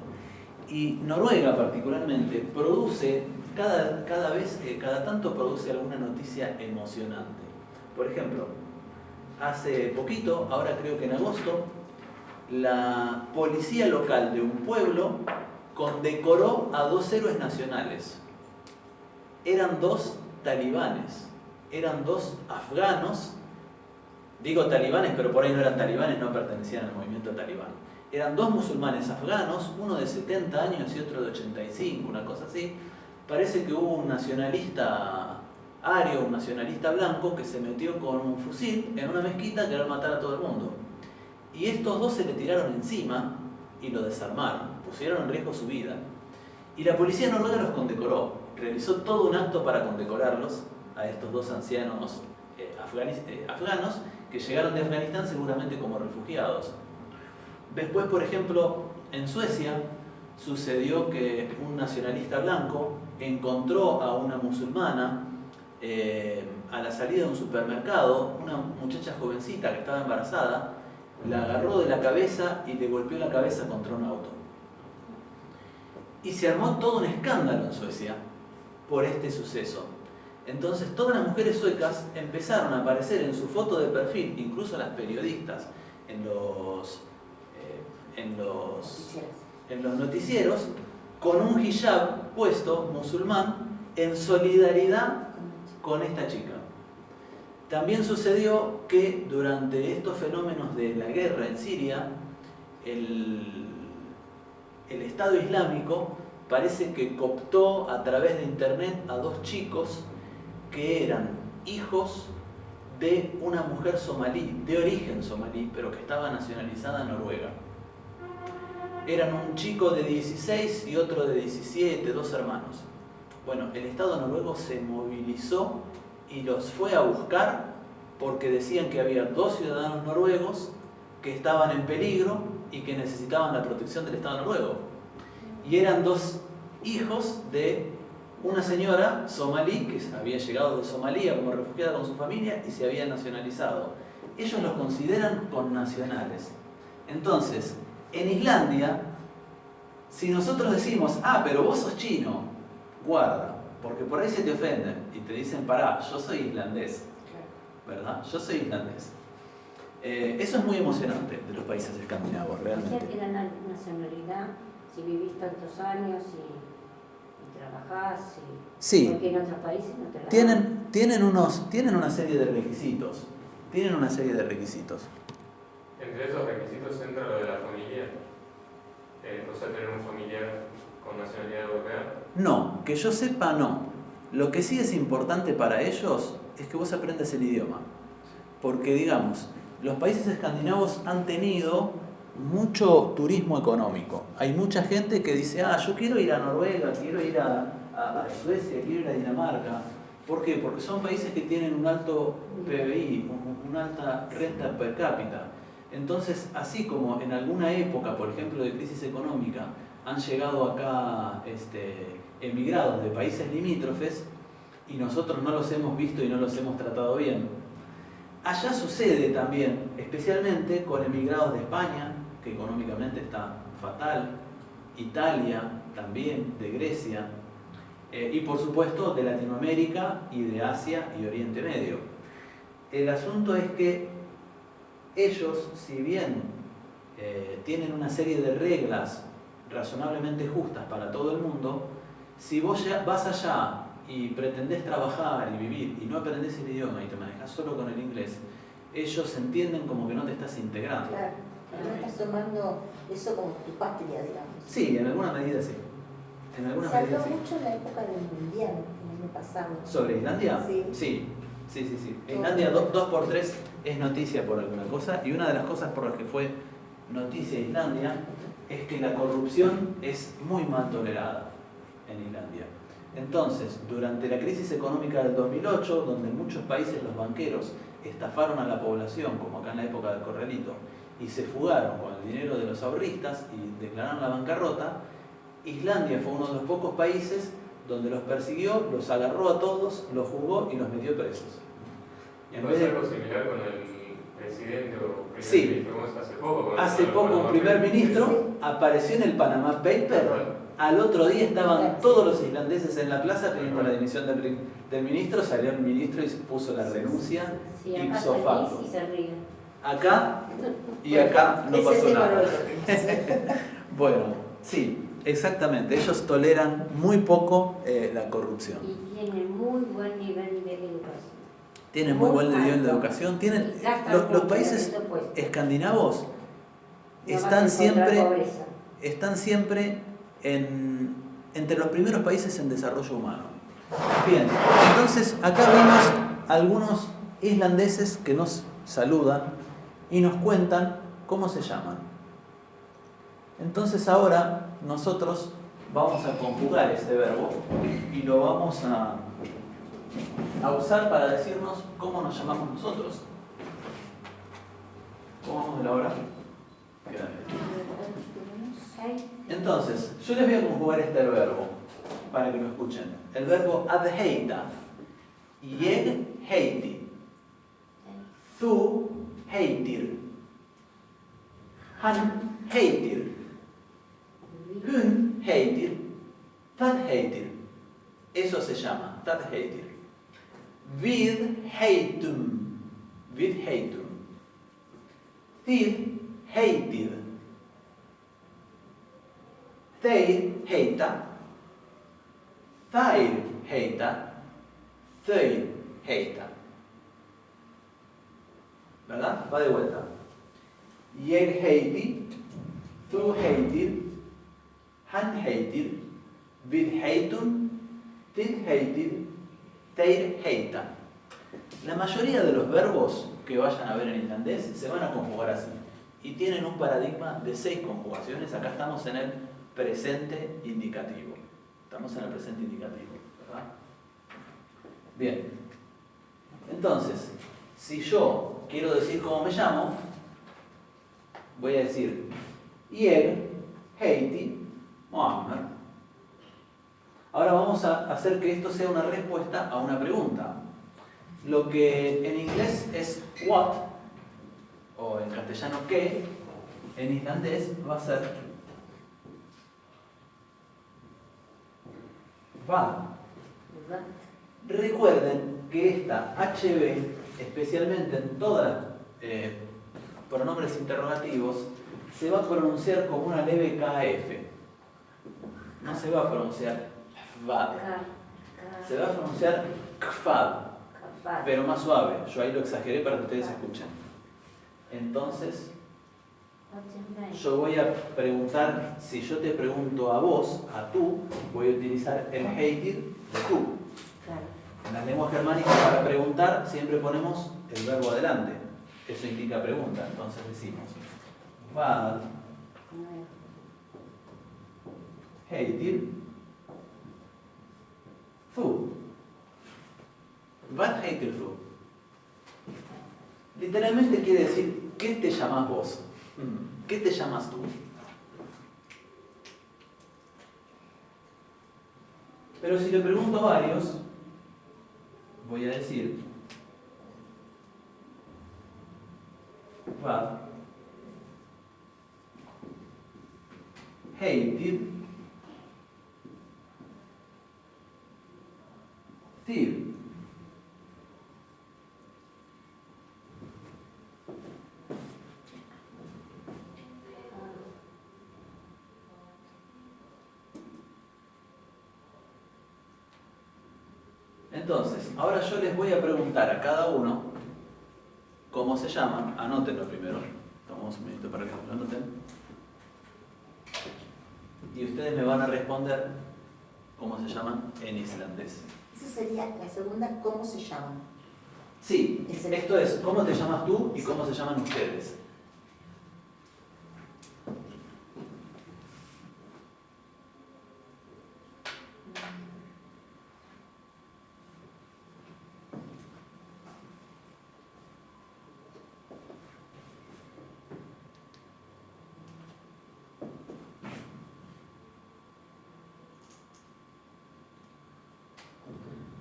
Y Noruega particularmente produce, cada tanto produce alguna noticia emocionante. Por ejemplo, hace poquito, ahora creo que en agosto, la policía local de un pueblo condecoró a 2 héroes nacionales. Eran 2 talibanes, eran 2 afganos, digo talibanes, pero por ahí no eran talibanes, no pertenecían al movimiento talibán. Eran 2 musulmanes afganos, uno de 70 años y otro de 85, una cosa así. Parece que hubo un nacionalista ario, un nacionalista blanco, que se metió con un fusil en una mezquita a querer matar a todo el mundo. Y estos 2 se le tiraron encima y lo desarmaron, pusieron en riesgo su vida. Y la policía noruega los condecoró, realizó todo un acto para condecorarlos, a estos 2 ancianos afganos, que llegaron de Afganistán seguramente como refugiados. Después, por ejemplo, en Suecia sucedió que un nacionalista blanco encontró a una musulmana a la salida de un supermercado, una muchacha jovencita que estaba embarazada, la agarró de la cabeza y le golpeó la cabeza contra un auto. Y se armó todo un escándalo en Suecia por este suceso. Entonces todas las mujeres suecas empezaron a aparecer en su foto de perfil, incluso las periodistas, en los noticieros, con un hijab puesto, musulmán, en solidaridad con esta chica. También sucedió que durante estos fenómenos de la guerra en Siria, el Estado Islámico parece que cooptó a través de internet a 2 chicos que eran hijos de una mujer somalí, de origen somalí, pero que estaba nacionalizada noruega. Eran un chico de 16 y otro de 17, 2 hermanos. Bueno, el Estado noruego se movilizó y los fue a buscar porque decían que había 2 ciudadanos noruegos que estaban en peligro y que necesitaban la protección del Estado noruego. Y eran 2 hijos de una señora somalí que había llegado de Somalia como refugiada con su familia y se había nacionalizado. Ellos los consideran connacionales. Entonces, en Islandia, si nosotros decimos, pero vos sos chino, guarda, porque por ahí se te ofenden y te dicen, pará, yo soy islandés, ¿verdad? Yo soy islandés. Eso es muy emocionante de los países escandinavos, realmente. O sea, que la nacionalidad, si vivís tantos años y trabajás, sí, porque en otros países no te la dan. Tienen una serie de requisitos. Tienen una serie de requisitos. Entre esos requisitos entra lo de la familia, o sea, tener un familiar con nacionalidad europea. No, que yo sepa, no. Lo que sí es importante para ellos es que vos aprendas el idioma. Porque, digamos, los países escandinavos han tenido mucho turismo económico. Hay mucha gente que dice, yo quiero ir a Noruega, quiero ir a Suecia, quiero ir a Dinamarca. ¿Por qué? Porque son países que tienen un alto PBI, una alta renta per cápita. Entonces, así como en alguna época, por ejemplo, de crisis económica, han llegado acá emigrados de países limítrofes y nosotros no los hemos visto y no los hemos tratado bien. Allá sucede también, especialmente con emigrados de España, que económicamente está fatal, Italia también, de Grecia, y por supuesto de Latinoamérica y de Asia y Oriente Medio. El asunto es que ellos, si bien tienen una serie de reglas razonablemente justas para todo el mundo, si vos vas allá y pretendés trabajar y vivir y no aprendés el idioma y te manejás solo con el inglés, ellos entienden como que no te estás integrando. Claro, no estás tomando eso como tu patria, digamos. Sí, en alguna medida sí. En alguna Se habló medida sí. mucho en la época del mundial, el año pasado. ¿Sobre Islandia? Sí. Sí. Islandia 2x3 es noticia por alguna cosa, y una de las cosas por las que fue noticia Islandia es que la corrupción es muy mal tolerada en Islandia. Entonces, durante la crisis económica del 2008, donde en muchos países los banqueros estafaron a la población, como acá en la época del Corralito, y se fugaron con el dinero de los ahorristas y declararon la bancarrota, Islandia fue uno de los pocos países donde los persiguió, los agarró a todos, los juzgó y los metió presos. En vez ¿Pasa de... algo similar con el presidente o primer Sí. ministro? ¿Cómo es? Hace poco. Con Hace el poco un Panama primer Papers. ministro apareció en el Panama Paper. Al otro día estaban todos los islandeses en la plaza pidiendo la dimisión del ministro. Salió el ministro y puso la renuncia Sí, acá ipso facto. salís y se ríen. Acá y acá no Ese pasó tema nada. no Bueno, sí, exactamente. Ellos toleran muy poco la corrupción. Y tienen muy buen nivel de educación. Tienen muy buen nivel de alto. educación. Tienen, Y gastan los mucho países en presupuesto. escandinavos No vas a están encontrar siempre, pobreza. están siempre entre los primeros países en desarrollo humano. Bien, entonces acá vimos algunos islandeses que nos saludan y nos cuentan cómo se llaman. Entonces ahora nosotros vamos a conjugar este verbo y lo vamos a usar para decirnos cómo nos llamamos nosotros. ¿Cómo vamos de la hora? Entonces, yo les voy a conjugar este verbo para que lo escuchen. El verbo adheita. Jeg heiti. Þú heitir. Hann heitir. Hún heitir. Það heitir. Eso se llama, það heitir. Við heitum. Við heitum. Þið heitið. Þeir heita. Þær heita. Þau heita. ¿Verdad? Va de vuelta. Jeg heiti. Þú heitir. Hann heitir. Við heitum. Þið heitir. Þeir heita. La mayoría de los verbos que vayan a ver en islandés se van a conjugar así. Y tienen un paradigma de 6 conjugaciones. Acá estamos en el presente indicativo. Estamos en el presente indicativo, ¿verdad? Bien. Entonces, si yo quiero decir cómo me llamo, voy a decir Jeg heiti Muhammad. Ahora vamos a hacer que esto sea una respuesta a una pregunta. Lo que en inglés es what, o en castellano qué, en islandés va a ser vad. Recuerden que esta HB, especialmente en todas las pronombres interrogativos, se va a pronunciar como una leve KF. No se va a pronunciar vad. Se va a pronunciar kvad, pero más suave. Yo ahí lo exageré para que ustedes escuchen. Entonces, yo voy a preguntar, si yo te pregunto a vos, a tú, voy a utilizar el heitir de tú. En las lenguas germánicas, para preguntar, siempre ponemos el verbo adelante. Eso indica pregunta. Entonces decimos vad heitir tú. Vad heitir tú. Literalmente quiere decir, ¿qué te llamas vos? ¿Qué te llamas tú? Pero si le pregunto a varios, voy a decir vad heitir þið. Entonces, ahora yo les voy a preguntar a cada uno cómo se llaman, anótenlo primero, tomamos un minuto para que lo anoten, y ustedes me van a responder cómo se llaman en islandés. Esa sería la segunda, ¿cómo se llama? Sí, esto es cómo te llamas tú y cómo se llaman ustedes.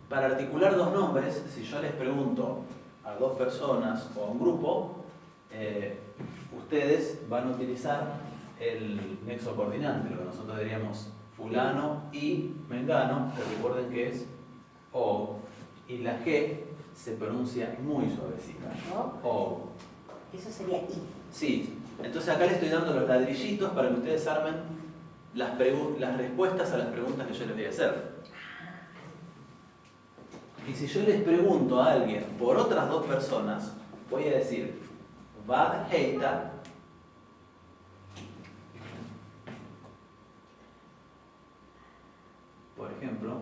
Para articular dos nombres, si yo les pregunto a dos personas o a un grupo, ustedes van a utilizar el nexo coordinante, lo que nosotros diríamos fulano y mengano, que recuerden que es O, y la G se pronuncia muy suavecita. ¿No? O. Eso sería I. Sí, entonces acá les estoy dando los ladrillitos para que ustedes armen las respuestas a las preguntas que yo les voy a hacer. Y si yo les pregunto a alguien por otras dos personas, voy a decir, vad heita, por ejemplo,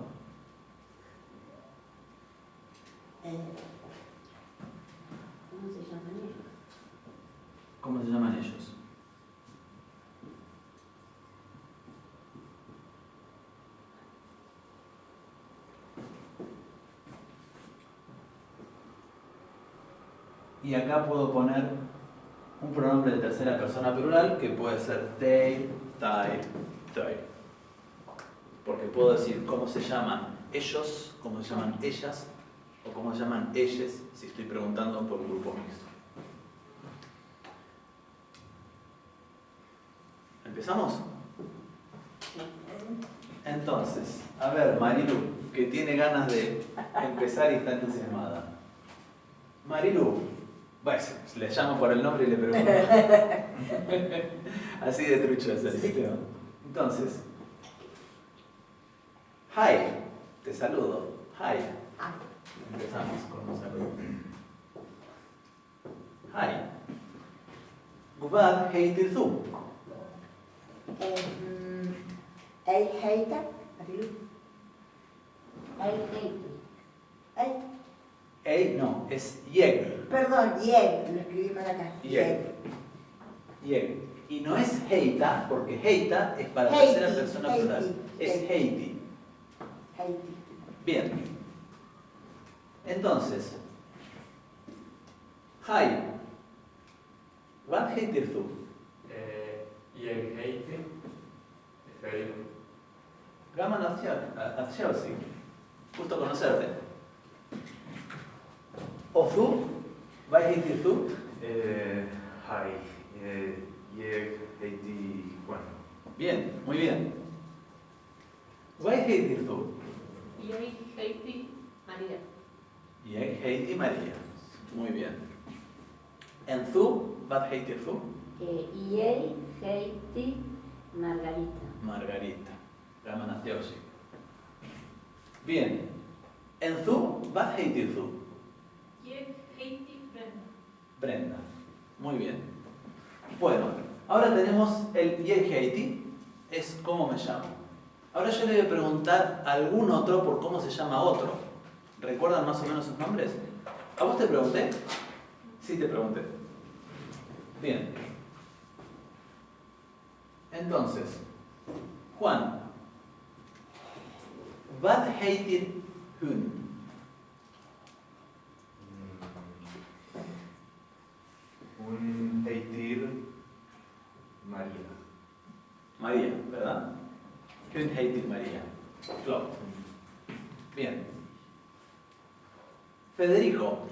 ¿Cómo se llaman ellos? ¿cómo se llaman ellos? Y acá puedo poner un pronombre de tercera persona plural que puede ser they, they. Porque puedo decir cómo se llaman ellos, cómo se llaman ellas o cómo se llaman ellas si estoy preguntando por un grupo mixto. ¿Empezamos? Entonces, a ver, Marilu, que tiene ganas de empezar y está entusiasmada. Marilu, bueno, le llamo por el nombre y le pregunto. Así de trucho es el sistema. Entonces, hi, te saludo. Hi. Empezamos con un saludo. Hi. Vad heter du? Ei heita, Marilu. Ei. Ei, no, es jeg. Perdón, Jeg, lo escribí mal acá. Jeg. Jeg. Y no es heita, porque heita es para Heiti, tercera persona plural. Heiti, Es heiti. Heiti. Bien. Entonces, hi. Vad heter du? Jeg heter Federico. Gaman att sig. Justo conocerte. ¿O tú? Vad heter du? Hi, jeg heter Juan. Bien, muy bien. Vad heter du? Jeg heter María. Jeg heter María. Muy bien. ¿En tú? Vad heter du? Jeg heter Margarita. Margarita. Gaman att sig. Bien. ¿En tú? Vad heter du? Jeg heter Brenda. Brenda. Muy bien. Bueno, ahora tenemos el jeg heiti, es cómo me llamo. Ahora yo le voy a preguntar a algún otro por cómo se llama otro. ¿Recuerdan más o menos sus nombres? ¿A vos te pregunté? Sí, te pregunté. Bien. Entonces, Juan, vad heter hun? Un heter María. María, ¿verdad? Hun heter María. Flott. Bien. Federico.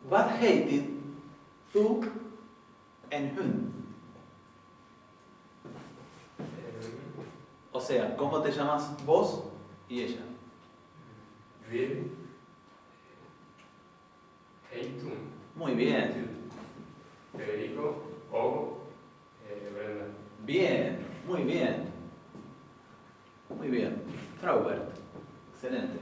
Vad heter du en hund? O sea, ¿cómo te llamas vos y ella? Vil Heitun. Muy bien. Federico o Brenda. Bien, muy bien. Muy bien. Fraubert. Excelente.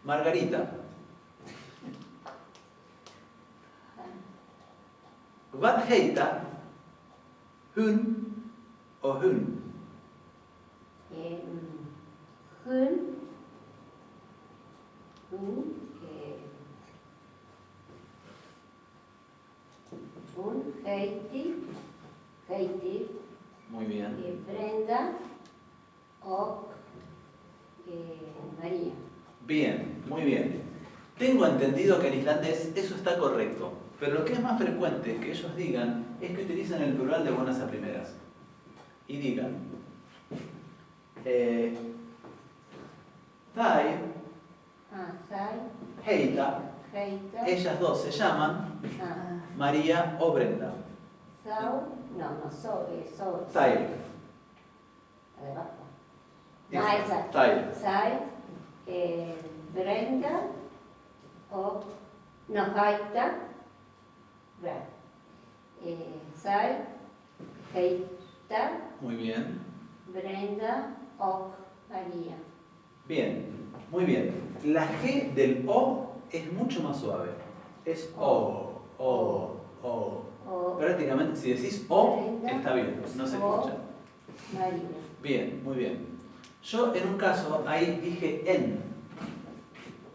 Margarita. Vad heter hon o hon? Hon Heidi, Muy bien. Brenda och María. Bien, muy bien. Tengo entendido que en islandés eso está correcto, pero lo que es más frecuente que ellos digan es que utilizan el plural de buenas a primeras. Y digan, Thai, Heita, ellas dos se llaman María o Brenda. Thai. Thai. Brenda och Heita, Heita, Muy bien. Brenda och María. Bien, muy bien. La G del O es mucho más suave. Es O. Prácticamente, si decís O, está bien, no se escucha. María. Bien, muy bien. Yo en un caso ahí dije en.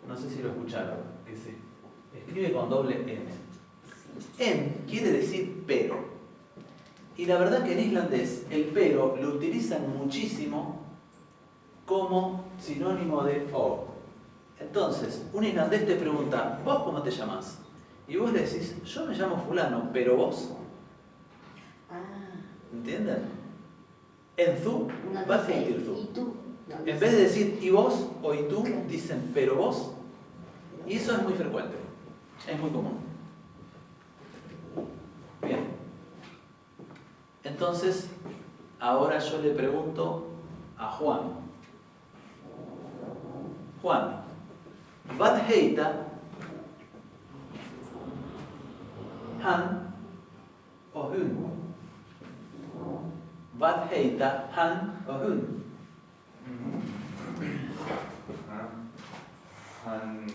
No sé si lo escucharon. Que se escribe con doble N. En quiere decir pero. Y la verdad que en islandés el pero lo utilizan muchísimo como sinónimo de O. Entonces, un islandés te pregunta, ¿vos cómo te llamás? Y vos le decís, yo me llamo fulano, pero vos. ¿Entienden? En tú, vas a decir tú. ¿Y tú? En vez de decir y vos o y tú, dicen pero vos. Y eso es muy frecuente. Es muy común. Bien. Entonces, ahora yo le pregunto a Juan. Juan, vad heter han o hon? Vad heter han o hon? Han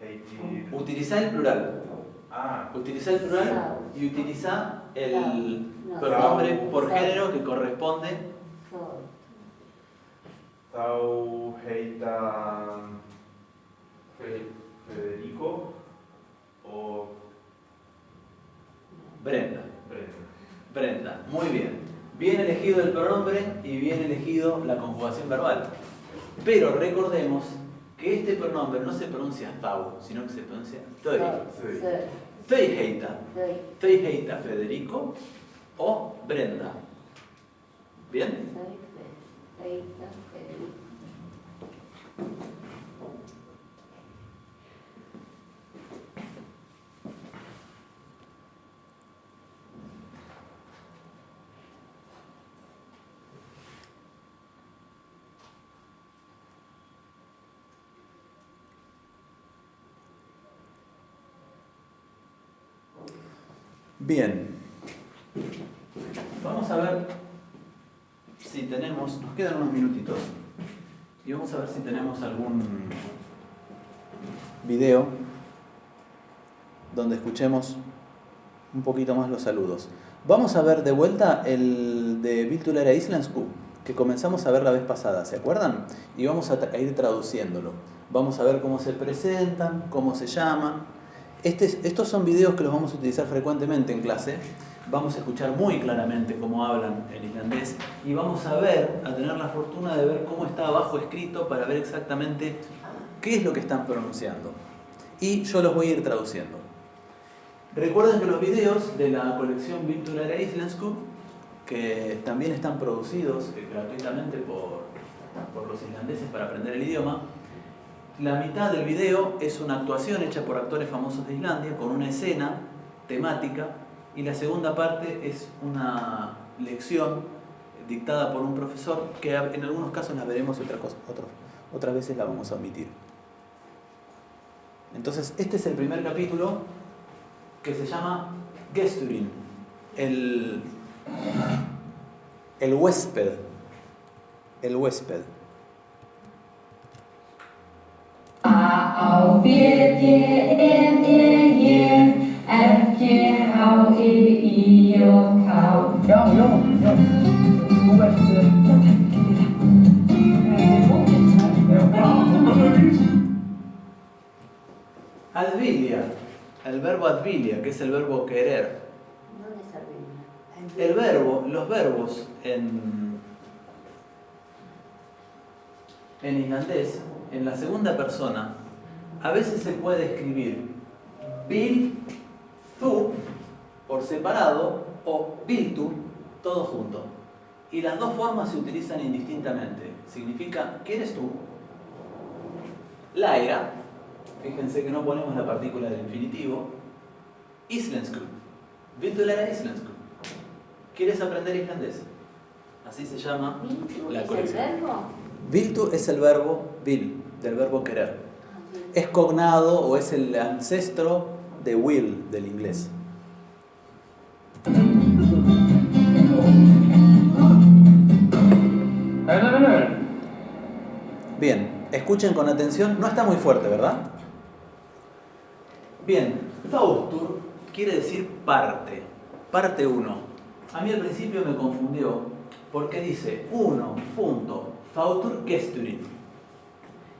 heter... Utiliza el plural. Ah, Utiliza el plural y utiliza el No. pronombre por Sau. género que corresponde. Thau heita Federico o Brenda. Brenda. Brenda. Muy bien. Bien elegido el pronombre y bien elegido la conjugación verbal. Pero recordemos que este pronombre no se pronuncia thou, sino que se pronuncia thøy. Thøy heita Federico o Brenda. ¿Bien? Bien. Vamos a ver si tenemos, nos quedan unos minutitos, y vamos a ver si tenemos algún video donde escuchemos un poquito más los saludos. Vamos a ver de vuelta el de Viltulära Íslenskú, que comenzamos a ver la vez pasada, ¿se acuerdan? Y vamos a ir traduciéndolo. Vamos a ver cómo se presentan, cómo se llaman. Estos son videos que los vamos a utilizar frecuentemente en clase. Vamos a escuchar muy claramente cómo hablan en islandés y vamos a tener la fortuna de ver cómo está abajo escrito para ver exactamente qué es lo que están pronunciando. Y yo los voy a ir traduciendo. Recuerden que los videos de la colección Viltulära Íslenskú, que también están producidos gratuitamente por los islandeses para aprender el idioma, la mitad del video es una actuación hecha por actores famosos de Islandia con una escena temática y la segunda parte es una lección dictada por un profesor que en algunos casos la veremos y otras veces la vamos a omitir. Entonces este es el primer capítulo que se llama Gesturin, El huésped. El huésped. Advilia, el verbo advilia, que es el verbo querer. ¿Dónde es Armenia? El verbo, los verbos en islandés, en la segunda persona, a veces se puede escribir vil tú por separado o vil tú todo junto. Y las dos formas se utilizan indistintamente. Significa, ¿qué eres tú? Laira, fíjense que no ponemos la partícula del infinitivo. Islensku, vil tú lära islensku. ¿Quieres aprender islandés? Así se llama ¿Viltu la es el colección. verbo? Viltu es el verbo vil, del verbo querer. Ah, bien. Es cognado o es el ancestro de will del inglés. Bien, escuchen con atención, no está muy fuerte, ¿verdad? Bien, Þáttur quiere decir parte, parte 1. A mí al principio me confundió porque dice 1. Þáttur gesturinn.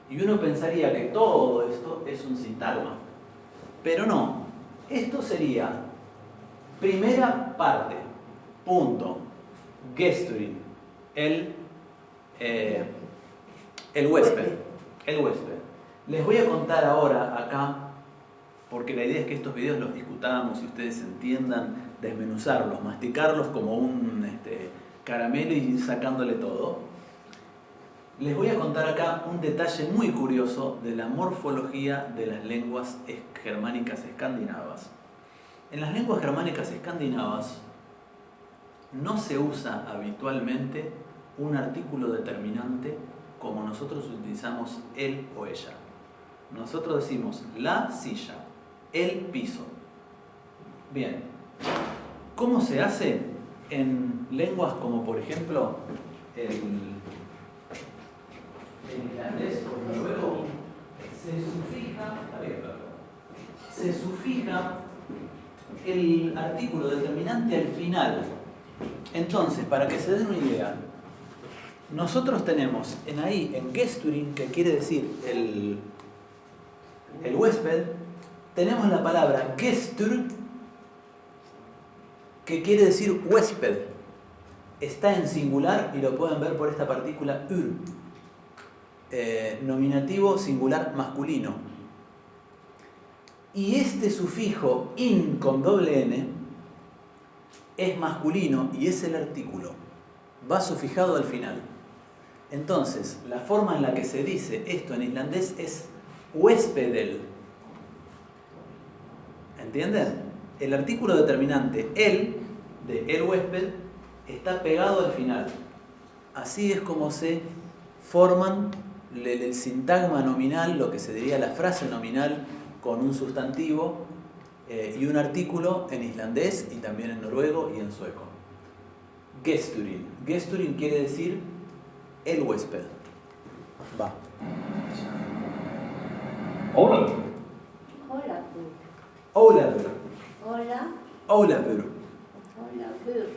Y uno pensaría que todo esto es un sintagma. Pero no, esto sería primera parte, punto, gesturinn, el huésped, el huésped. Les voy a contar ahora acá, porque la idea es que estos videos los discutamos y ustedes entiendan, desmenuzarlos, masticarlos como un caramelo y ir sacándole todo. Les voy a contar acá un detalle muy curioso de la morfología de las lenguas germánicas escandinavas. En las lenguas germánicas escandinavas no se usa habitualmente un artículo determinante como nosotros utilizamos él o ella. Nosotros decimos la silla, el piso. Bien, ¿cómo se hace en lenguas como por ejemplo el irlandés o el noruego? Se sufija el artículo determinante al final. Entonces, para que se den una idea, nosotros tenemos en gesturinn, que quiere decir el huésped, tenemos la palabra gestur, que quiere decir huésped. Está en singular y lo pueden ver por esta partícula ur. Nominativo singular masculino. Y este sufijo in con doble n es masculino y es el artículo. Va sufijado al final. Entonces, la forma en la que se dice esto en islandés es huéspedel. ¿Entienden? El artículo determinante, el, de el huésped, está pegado al final. Así es como se forman el sintagma nominal, lo que se diría la frase nominal con un sustantivo y un artículo en islandés y también en noruego y en sueco. Gesturinn. Gesturinn quiere decir el huésped. Va. Hola. Hola, Ólafur. hola, Ólafur. hola,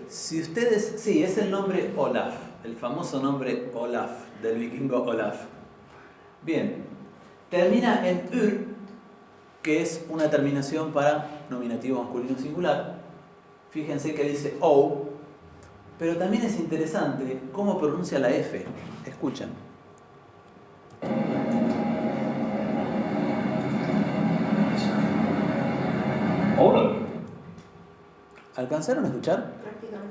Si ustedes, sí, es el nombre Olaf, el famoso nombre Olaf, del vikingo Olaf. Bien, termina en ur, que es una terminación para nominativo masculino singular. Fíjense que dice o, pero también es interesante cómo pronuncia la F. Escuchen. Hola. ¿Alcanzaron a escuchar?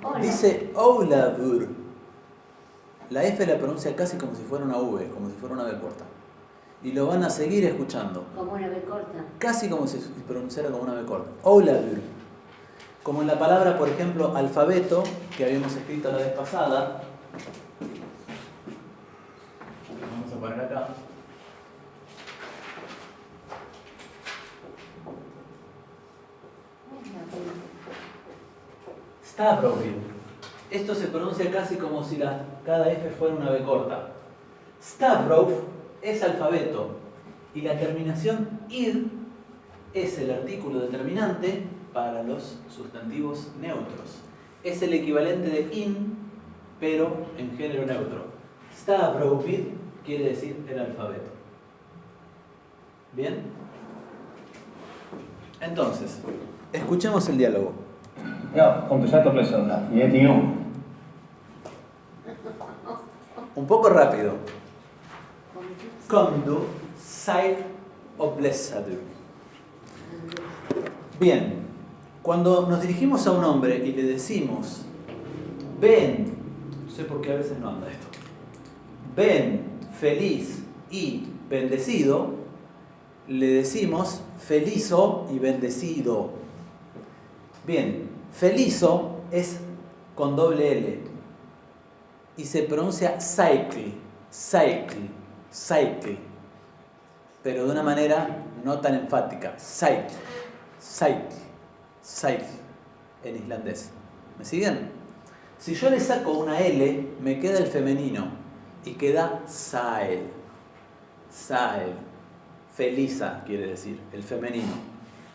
hola. Dice Ólafur. La F la pronuncia casi como si fuera una V, como si fuera una V corta. Y lo van a seguir escuchando. Como una B corta. Casi como si pronunciara como una V corta. Ólafur. Como en la palabra, por ejemplo, alfabeto, que habíamos escrito la vez pasada. Vamos a poner acá. Stavrovil. Esto se pronuncia casi como si cada F fuera una B corta. Stavros es alfabeto y la terminación id es el artículo determinante para los sustantivos neutros. Es el equivalente de in, pero en género neutro. Stavrovid quiere decir el alfabeto. ¿Bien? Entonces, escuchemos el diálogo. Ja, kom du sæt og bli søndag. Jeg heter Jon. Un poco rápido. Kom du seid og blessadur. Bien, cuando nos dirigimos a un hombre y le decimos, ven, no sé por qué a veces no anda esto, ven, feliz y bendecido, le decimos felizo y bendecido. Bien, felizo es con doble L y se pronuncia cycle, cycle, cycle, pero de una manera no tan enfática, cycle, cycle, cycle, en islandés. ¿Me siguen? Si yo le saco una L, me queda el femenino y queda sael, sael, feliza quiere decir, el femenino,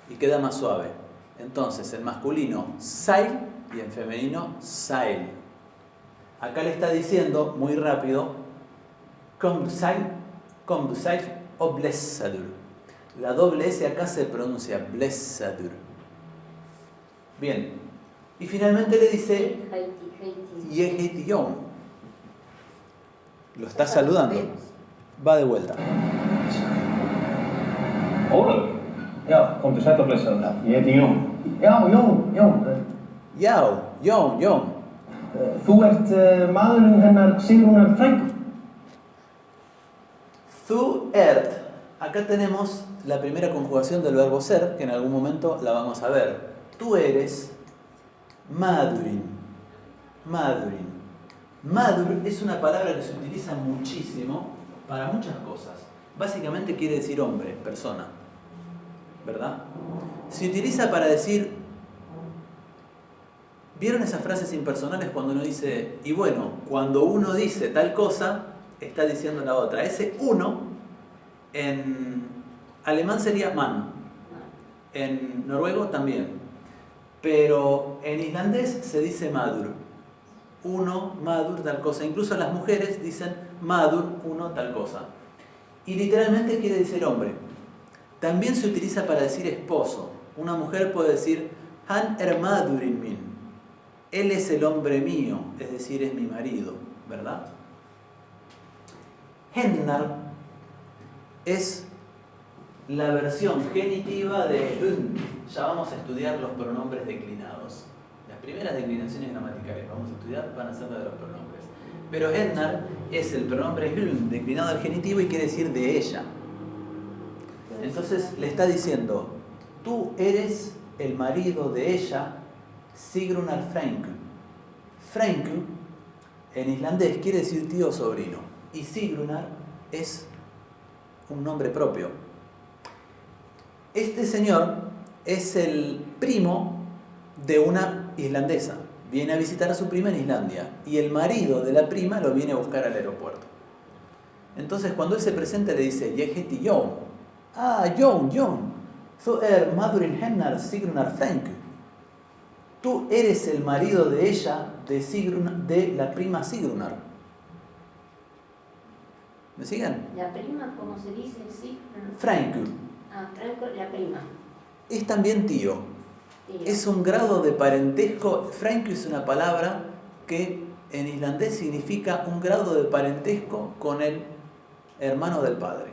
y queda más suave. Entonces, el masculino, sail, y el femenino, sail. Acá le está diciendo, muy rápido, kom du sail o blessadur. La doble S acá se pronuncia blessadur. Bien. Y finalmente le dice, Yeheti Yom. Lo está saludando. Va de vuelta. Ólafur. Ja, kom du sæt og bli søndag. Jeg heter Jon. Ja, Jon. Yom. Þú ert maðurinn hennar Sigrúnar frænku. Þú ert. Acá tenemos la primera conjugación del verbo ser, que en algún momento la vamos a ver. Tú eres madurin. Madur es una palabra que se utiliza muchísimo para muchas cosas. Básicamente quiere decir hombre, persona. ¿Verdad? Se utiliza para decir... ¿Vieron esas frases impersonales cuando uno dice... Y bueno, cuando uno dice tal cosa, está diciendo la otra. Ese uno, en alemán sería man. En noruego también. Pero en islandés se dice madur. Uno, madur, tal cosa. Incluso las mujeres dicen madur, uno, tal cosa. Y literalmente quiere decir hombre. También se utiliza para decir esposo. Una mujer puede decir han er madurin min. Él es el hombre mío, es decir, es mi marido, ¿verdad? Hennar es la versión genitiva de hund. Ya vamos a estudiar los pronombres declinados. Las primeras declinaciones gramaticales que vamos a estudiar van a ser la de los pronombres. Pero hennar es el pronombre hund declinado al genitivo y quiere decir de ella. Entonces le está diciendo, tú eres el marido de ella, Sigrunar Frænku. Frænku en islandés quiere decir tío o sobrino y Sigrunar es un nombre propio. Este señor es el primo de una islandesa. Viene a visitar a su prima en Islandia y el marido de la prima lo viene a buscar al aeropuerto. Entonces cuando él se presenta le dice, Yeheti Jon. Ah, Jon. Þú maðurinn hennar Sigrunar Frænku. Tú eres el marido de ella, de la prima Sigrunar. ¿Me siguen? La prima, ¿cómo se dice? Sí. Frænku. Ah, Franco, la prima. Es también tío. Es un grado de parentesco. Frænku es una palabra que en islandés significa un grado de parentesco con el hermano del padre,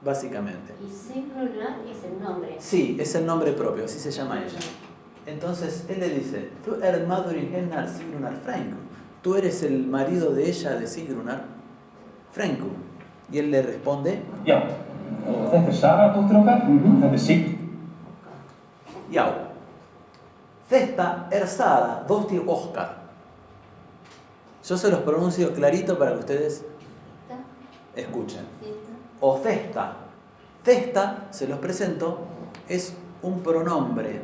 básicamente. Y Sigrunar es el nombre. Sí, es el nombre propio, así se llama ella. Entonces él le dice, tú eres madurin hennar Sigrunar Frænku. Tú eres el marido de ella, de Sigrunar Frænku. Y él le responde, Ja, og þetta Sara, dóttir okkar. Þetta Sig. Jau. Þetta Sara, dóttir Oscar. Yo se los pronuncio clarito para que ustedes escuchen. O cesta. Cesta, se los presento, es un pronombre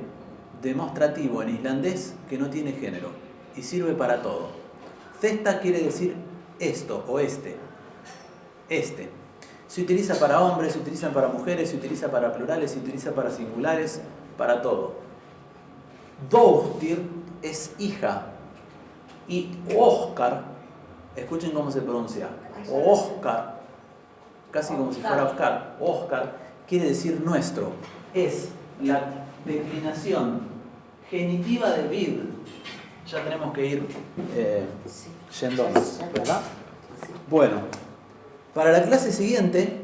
demostrativo en islandés que no tiene género. y sirve para todo. Cesta quiere decir esto o este. Este. Se utiliza para hombres, se utiliza para mujeres, se utiliza para plurales, se utiliza para singulares, para todo. Dóttir es hija. Y Oscar, escuchen cómo se pronuncia. Oscar, casi como si fuera Oscar. Oscar quiere decir nuestro. Es la declinación genitiva de vid. Ya tenemos que ir yéndonos, ¿verdad? Bueno, para la clase siguiente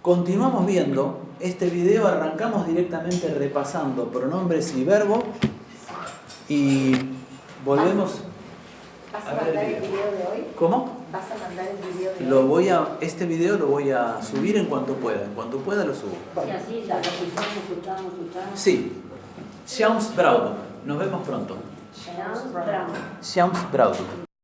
continuamos viendo este video. Arrancamos directamente repasando pronombres y verbo y volvemos. ¿Vas a mandar el video de hoy? ¿Cómo? ¿Vas a mandar el video de hoy? Este video lo voy a subir en cuanto pueda lo subo. Sí, así la escuchamos. Sí. Sjáumsbraut. Nos vemos pronto. Sjáumsbraut. Sjáumsbraut.